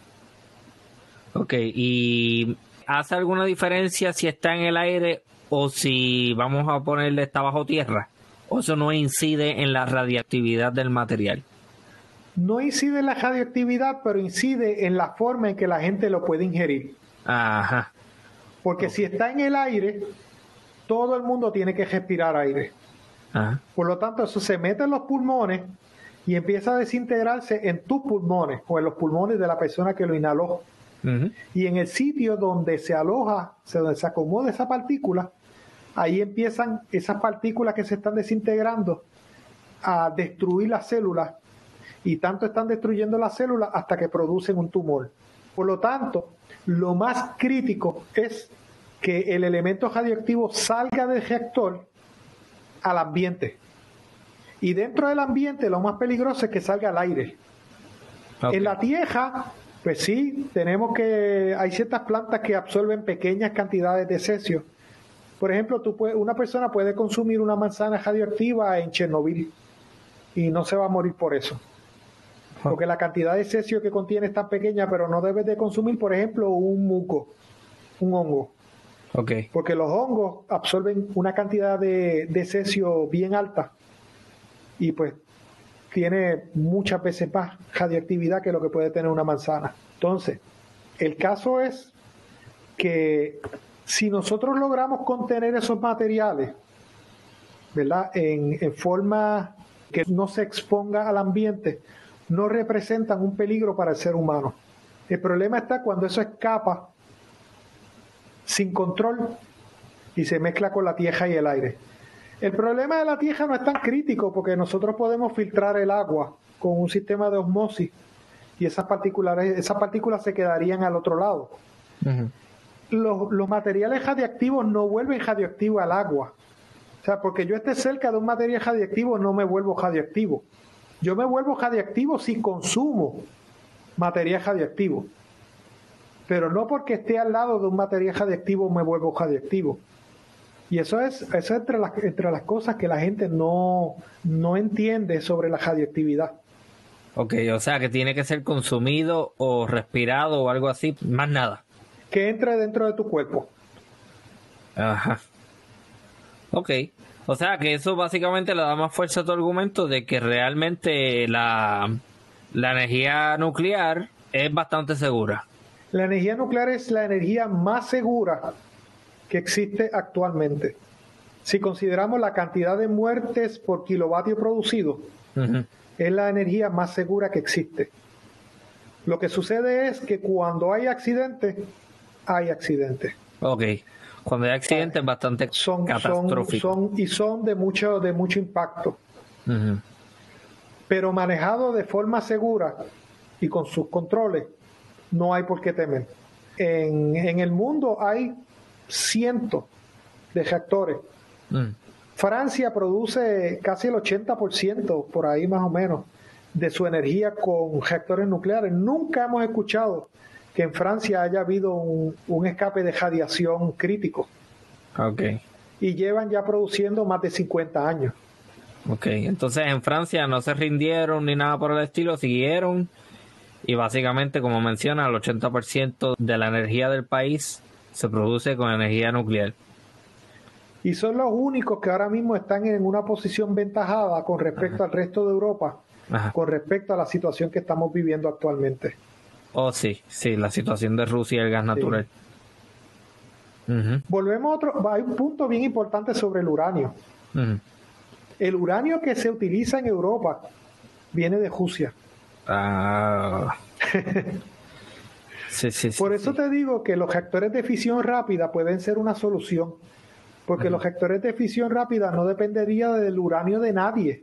Ok, ¿y hace alguna diferencia si está en el aire o si, vamos a ponerle, está bajo tierra? ¿O eso no incide en la radiactividad del material? No incide en la radioactividad, pero incide en la forma en que la gente lo puede ingerir. Ajá. Porque si está en el aire, todo el mundo tiene que respirar aire. Ajá. Por lo tanto, eso se mete en los pulmones y empieza a desintegrarse en tus pulmones o en los pulmones de la persona que lo inhaló. Y en el sitio donde se aloja, donde se acomoda esa partícula, ahí empiezan esas partículas que se están desintegrando a destruir las células, y tanto están destruyendo las células hasta que producen un tumor. Por lo tanto, lo más crítico es que el elemento radioactivo salga del reactor al ambiente. Y dentro del ambiente lo más peligroso es que salga al aire. Okay. En la tierra, pues sí, hay ciertas plantas que absorben pequeñas cantidades de cesio. Por ejemplo, una persona puede consumir una manzana radioactiva en Chernobyl y no se va a morir por eso. Porque la cantidad de cesio que contiene es tan pequeña, pero no debes de consumir, por ejemplo, un muco, un hongo. Okay. Porque los hongos absorben una cantidad de cesio bien alta y pues tiene muchas veces más radioactividad que lo que puede tener una manzana. Entonces, el caso es que si nosotros logramos contener esos materiales, ¿verdad?, en forma que no se exponga al ambiente, no representan un peligro para el ser humano. El problema está cuando eso escapa sin control y se mezcla con la tierra y el aire. El problema de la tierra no es tan crítico porque nosotros podemos filtrar el agua con un sistema de osmosis y esas partículas se quedarían al otro lado. Los materiales radiactivos no vuelven radioactivo al agua. O sea, porque yo esté cerca de un material radiactivo no me vuelvo radioactivo. Yo me vuelvo radioactivo si consumo material radiactivo. Pero no porque esté al lado de un material radiactivo me vuelvo radioactivo. Y eso es entre las cosas que la gente no entiende sobre la radioactividad. Ok, o sea que tiene que ser consumido o respirado o algo así, más nada. Que entre dentro de tu cuerpo. Ajá. Ok, o sea que eso básicamente le da más fuerza a tu argumento de que realmente la energía nuclear es bastante segura. La energía nuclear es la energía más segura que existe actualmente. si consideramos la cantidad de muertes por kilovatio producido, es la energía más segura que existe. Lo que sucede es que cuando hay accidentes, hay accidentes. Ok. Cuando hay accidentes bastante catastróficos. Son de mucho impacto. Pero manejado de forma segura y con sus controles, no hay por qué temer. En el mundo hay cientos de reactores. Francia produce casi el 80%, por ahí más o menos, de su energía con reactores nucleares. Nunca hemos escuchado que en Francia haya habido un escape de radiación crítico. Okay. Y llevan ya produciendo más de 50 años. Ok, entonces en Francia no se rindieron ni nada por el estilo, siguieron y básicamente, como menciona, el 80% de la energía del país se produce con energía nuclear. Y son los únicos que ahora mismo están en una posición ventajada con respecto al resto de Europa, con respecto a la situación que estamos viviendo actualmente. Oh, sí, la situación de Rusia y el gas natural. Volvemos a otro, hay un punto bien importante sobre el uranio. El uranio que se utiliza en Europa viene de Rusia. Por eso te digo que los reactores de fisión rápida pueden ser una solución, porque los reactores de fisión rápida no dependerían del uranio de nadie.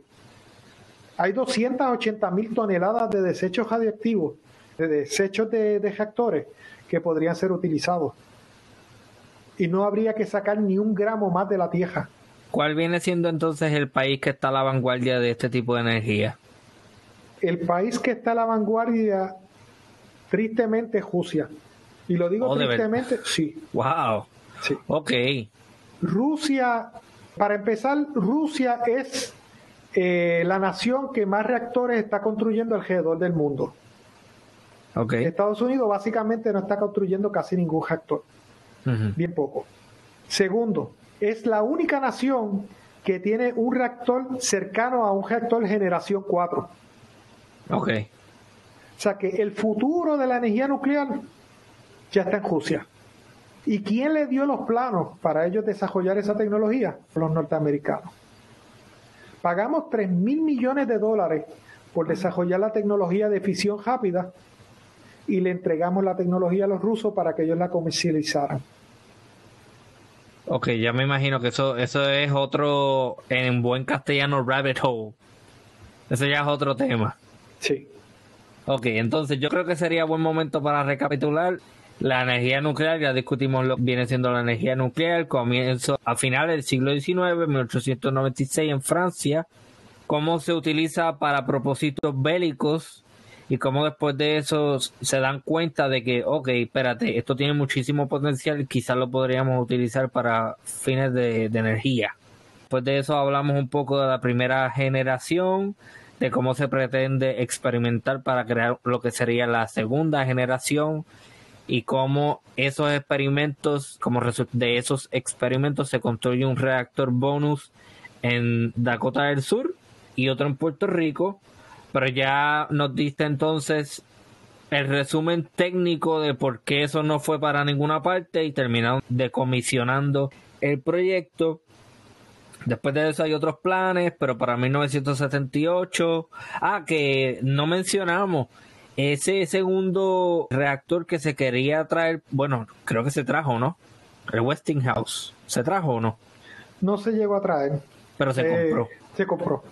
Hay 280,000 toneladas de desechos radiactivos, de desechos de reactores que podrían ser utilizados. Y no habría que sacar ni un gramo más de la tierra. ¿Cuál viene siendo entonces el país que está a la vanguardia de este tipo de energía? El país que está a la vanguardia, tristemente, es Rusia. Y lo digo tristemente, sí. ¡Wow! Sí. Ok. Rusia, para empezar, Rusia es la nación que más reactores está construyendo alrededor del mundo. Okay. Estados Unidos básicamente no está construyendo casi ningún reactor. Bien poco. Segundo, es la única nación que tiene un reactor cercano a un reactor generación 4. Ok. O sea que el futuro de la energía nuclear ya está en Rusia. ¿Y quién le dio los planos para ellos desarrollar esa tecnología? Los norteamericanos. Pagamos $3,000 millones por desarrollar la tecnología de fisión rápida y le entregamos la tecnología a los rusos para que ellos la comercializaran. Ok, ya me imagino que eso es otro, en buen castellano, rabbit hole. Eso ya es otro tema. Sí. Ok, entonces yo creo que sería buen momento para recapitular. La energía nuclear, ya discutimos lo que viene siendo la energía nuclear, comienzo a finales del siglo XIX, 1896 en Francia, cómo se utiliza para propósitos bélicos y cómo después de eso se dan cuenta de que, ok, espérate, esto tiene muchísimo potencial, quizás lo podríamos utilizar para fines de energía. Después de eso hablamos un poco de la primera generación, de cómo se pretende experimentar para crear lo que sería la segunda generación y cómo esos experimentos, como resultado de esos experimentos se construye un reactor bonus en Dakota del Sur y otro en Puerto Rico. Pero ya nos diste entonces el resumen técnico de por qué eso no fue para ninguna parte y terminaron decomisionando el proyecto. Después de eso hay otros planes, pero para 1978, que no mencionamos, ese segundo reactor que se quería traer, bueno, creo que se trajo, ¿no? El Westinghouse, ¿se trajo o no? No se llegó a traer. Pero se compró. Se compró.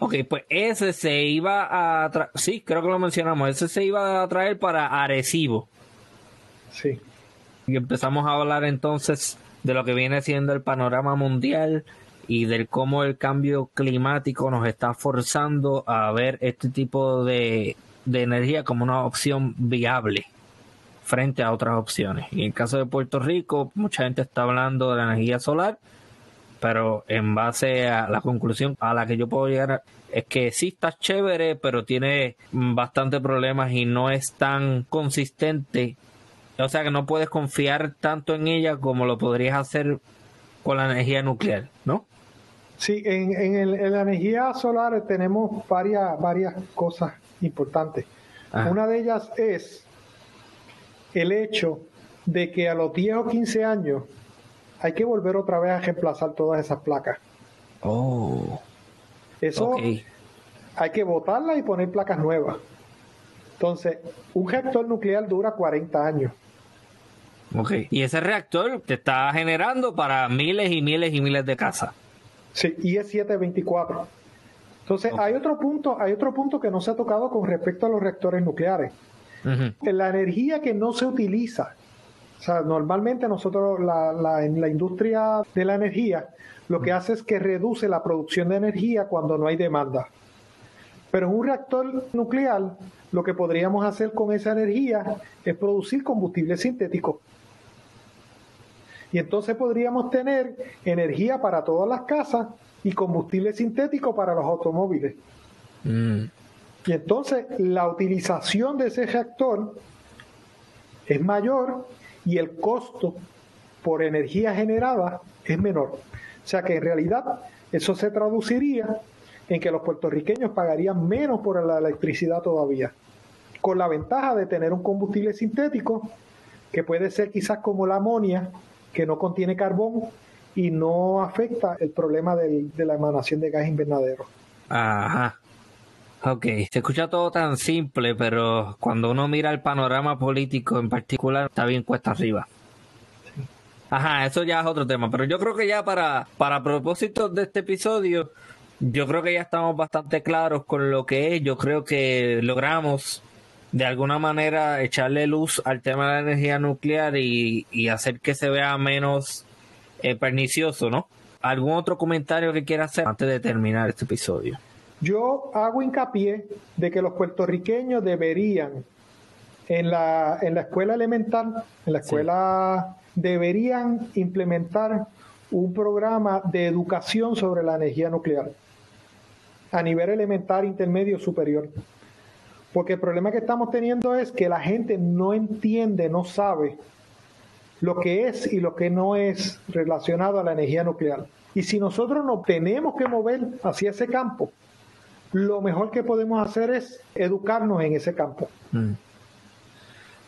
Ok, pues ese se iba a traer, sí, creo que lo mencionamos, ese se iba a traer para Arecibo. Sí. Y empezamos a hablar entonces de lo que viene siendo el panorama mundial y del cómo el cambio climático nos está forzando a ver este tipo de energía como una opción viable frente a otras opciones. Y en el caso de Puerto Rico, mucha gente está hablando de la energía solar, pero en base a la conclusión a la que yo puedo llegar es que sí está chévere, pero tiene bastantes problemas y no es tan consistente. O sea que no puedes confiar tanto en ella como lo podrías hacer con la energía nuclear, ¿no? Sí, en la energía solar tenemos varias cosas importantes. Ajá. Una de ellas es el hecho de que a los 10 o 15 años hay que volver otra vez a reemplazar todas esas placas. Eso hay que botarlas y poner placas nuevas. Entonces, un reactor nuclear dura 40 años. Y ese reactor te está generando para miles y miles y miles de casas. Sí, y es 724. Entonces, hay otro punto que no se ha tocado con respecto a los reactores nucleares. La energía que no se utiliza. O sea, normalmente nosotros, en la industria de la energía, lo que hace es que reduce la producción de energía cuando no hay demanda. Pero en un reactor nuclear, lo que podríamos hacer con esa energía es producir combustible sintético. Y entonces podríamos tener energía para todas las casas y combustible sintético para los automóviles. Y entonces la utilización de ese reactor es mayor y el costo por energía generada es menor. O sea que en realidad eso se traduciría en que los puertorriqueños pagarían menos por la electricidad todavía, con la ventaja de tener un combustible sintético que puede ser quizás como la amonia, que no contiene carbón y no afecta el problema de la emanación de gas invernadero. Ajá. Ok, se escucha todo tan simple, pero cuando uno mira el panorama político en particular, está bien cuesta arriba. Sí. Ajá, eso ya es otro tema, pero yo creo que ya para propósitos de este episodio, yo creo que ya estamos bastante claros con lo que es. Yo creo que logramos de alguna manera echarle luz al tema de la energía nuclear y hacer que se vea menos pernicioso, ¿no? ¿Algún otro comentario que quiera hacer antes de terminar este episodio? Yo hago hincapié de que los puertorriqueños deberían, en la escuela elemental, en la escuela, deberían implementar un programa de educación sobre la energía nuclear a nivel elemental, intermedio, superior. Porque el problema que estamos teniendo es que la gente no entiende, no sabe lo que es y lo que no es relacionado a la energía nuclear. Y si nosotros nos tenemos que mover hacia ese campo, lo mejor que podemos hacer es educarnos en ese campo.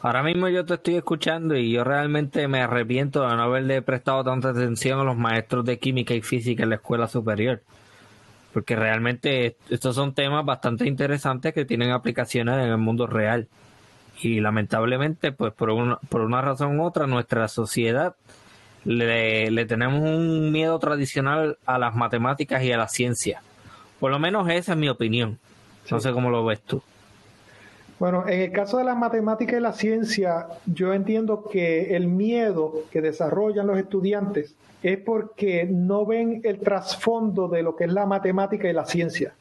Ahora mismo yo te estoy escuchando y yo realmente me arrepiento de no haberle prestado tanta atención a los maestros de química y física en la escuela superior. Porque realmente estos son temas bastante interesantes que tienen aplicaciones en el mundo real. Y lamentablemente, pues por una razón u otra, nuestra sociedad le tenemos un miedo tradicional a las matemáticas y a la ciencia. Por lo menos esa es mi opinión. No sé cómo lo ves tú. Bueno, en el caso de las matemáticas y la ciencia, yo entiendo que el miedo que desarrollan los estudiantes es porque no ven el trasfondo de lo que es la matemática y la ciencia.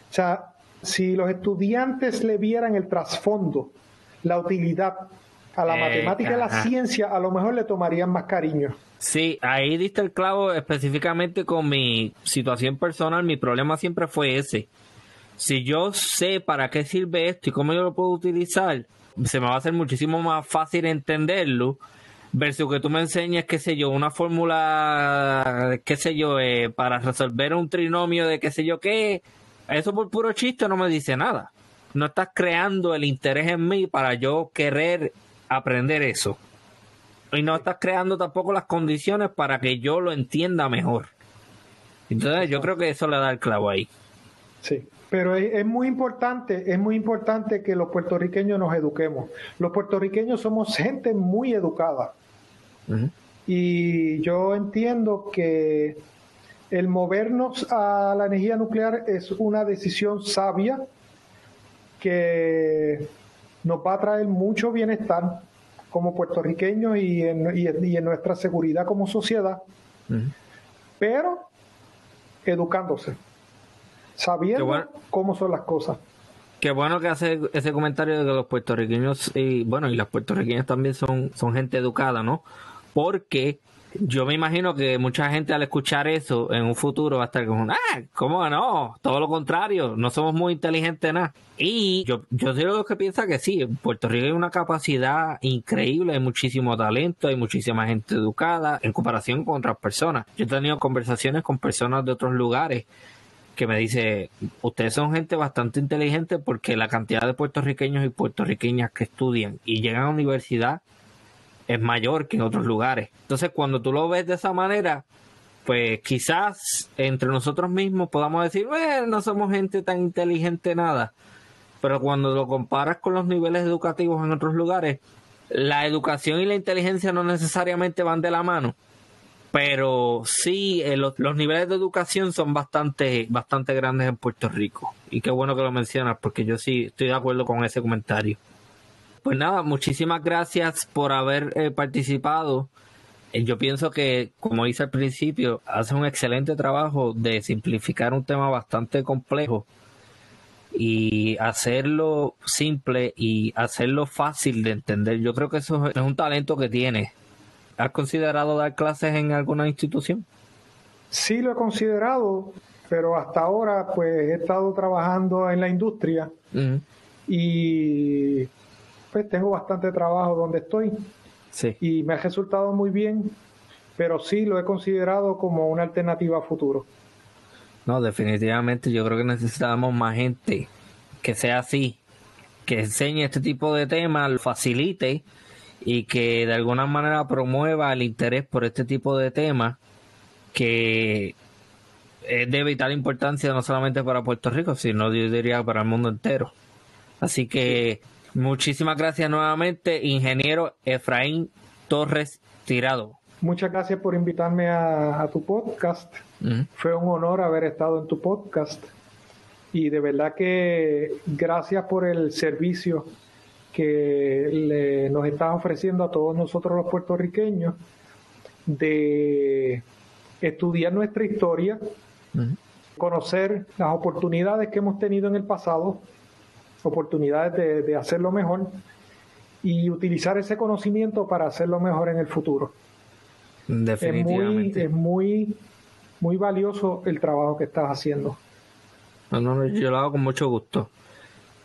O sea, si los estudiantes le vieran el trasfondo, la utilidad a la matemática y la ciencia, a lo mejor le tomarían más cariño. Sí, ahí diste el clavo específicamente con mi situación personal. Mi problema siempre fue ese. Si yo sé para qué sirve esto y cómo yo lo puedo utilizar, se me va a hacer muchísimo más fácil entenderlo versus que tú me enseñes, qué sé yo, una fórmula, qué sé yo, para resolver un trinomio de qué sé yo qué. Eso por puro chiste no me dice nada. No estás creando el interés en mí para yo querer aprender eso. Y no estás creando tampoco las condiciones para que yo lo entienda mejor. Entonces yo creo que eso le da el clavo ahí. Sí, pero es muy importante que los puertorriqueños nos eduquemos. Los puertorriqueños somos gente muy educada. Y yo entiendo que el movernos a la energía nuclear es una decisión sabia que nos va a traer mucho bienestar como puertorriqueños y en nuestra seguridad como sociedad, pero educándose, sabiendo cómo son las cosas. Qué bueno que hace ese comentario de que los puertorriqueños y las puertorriqueñas también son gente educada, ¿no? Porque yo me imagino que mucha gente al escuchar eso en un futuro va a estar como, ¿cómo no? Todo lo contrario, no somos muy inteligentes nada. Y yo soy de los que piensa que sí, en Puerto Rico hay una capacidad increíble, hay muchísimo talento, hay muchísima gente educada en comparación con otras personas. Yo he tenido conversaciones con personas de otros lugares que me dice, ustedes son gente bastante inteligente porque la cantidad de puertorriqueños y puertorriqueñas que estudian y llegan a la universidad es mayor que en otros lugares. Entonces, cuando tú lo ves de esa manera, pues quizás entre nosotros mismos podamos decir, bueno, no somos gente tan inteligente nada. Pero cuando lo comparas con los niveles educativos en otros lugares, la educación y la inteligencia no necesariamente van de la mano. Pero sí, los niveles de educación son bastante grandes en Puerto Rico. Y qué bueno que lo mencionas, porque yo sí estoy de acuerdo con ese comentario. Pues nada, muchísimas gracias por haber participado. Yo pienso que, como hice al principio, hace un excelente trabajo de simplificar un tema bastante complejo y hacerlo simple y hacerlo fácil de entender. Yo creo que eso es un talento que tienes. ¿Has considerado dar clases en alguna institución? Sí, lo he considerado, pero hasta ahora pues he estado trabajando en la industria y pues tengo bastante trabajo donde estoy. Sí. Y me ha resultado muy bien, pero sí lo he considerado como una alternativa a futuro. No, definitivamente yo creo que necesitamos más gente que sea así, que enseñe este tipo de temas, lo facilite y que de alguna manera promueva el interés por este tipo de temas que es de vital importancia no solamente para Puerto Rico, sino yo diría para el mundo entero. Así que muchísimas gracias nuevamente, ingeniero Efraín Torres Tirado. Muchas gracias por invitarme a tu podcast. Fue un honor haber estado en tu podcast y de verdad que gracias por el servicio que nos estás ofreciendo a todos nosotros los puertorriqueños de estudiar nuestra historia, conocer las oportunidades que hemos tenido en el pasado, oportunidades de hacerlo mejor y utilizar ese conocimiento para hacerlo mejor en el futuro. Definitivamente. Es muy valioso el trabajo que estás haciendo. No, yo lo hago con mucho gusto.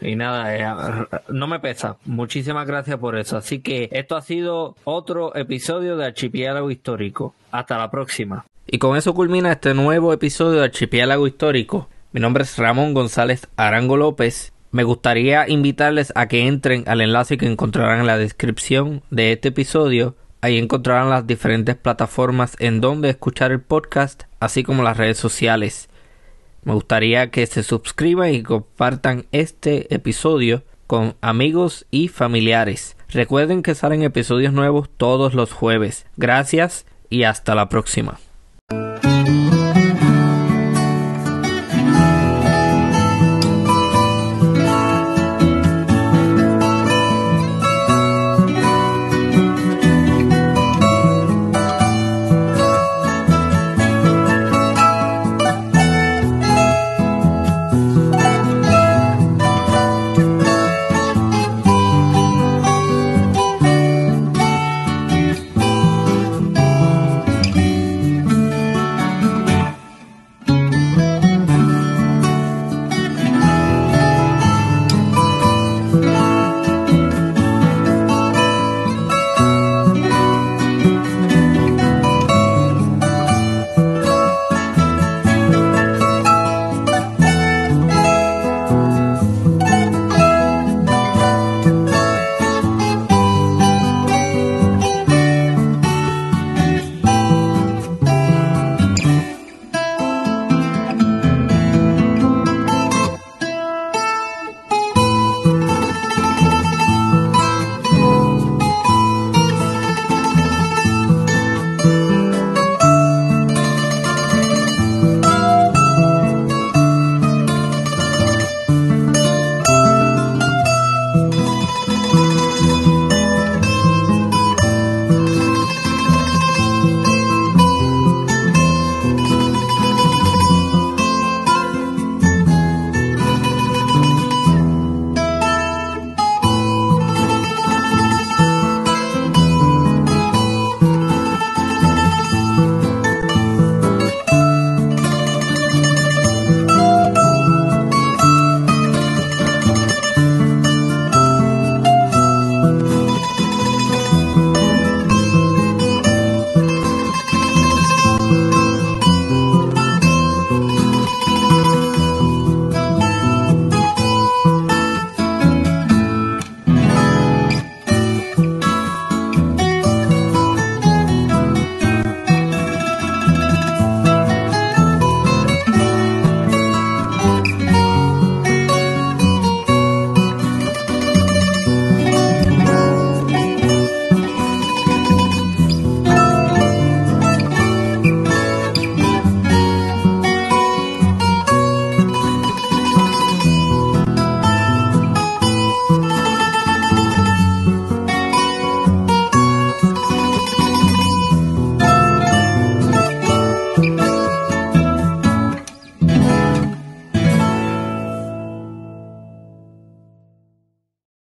Y nada, no me pesa. Muchísimas gracias por eso. Así que esto ha sido otro episodio de Archipiélago Histórico. Hasta la próxima. Y con eso culmina este nuevo episodio de Archipiélago Histórico. Mi nombre es Ramón González Arango López. Me gustaría invitarles a que entren al enlace que encontrarán en la descripción de este episodio. Ahí encontrarán las diferentes plataformas en donde escuchar el podcast, así como las redes sociales. Me gustaría que se suscriban y compartan este episodio con amigos y familiares. Recuerden que salen episodios nuevos todos los jueves. Gracias y hasta la próxima.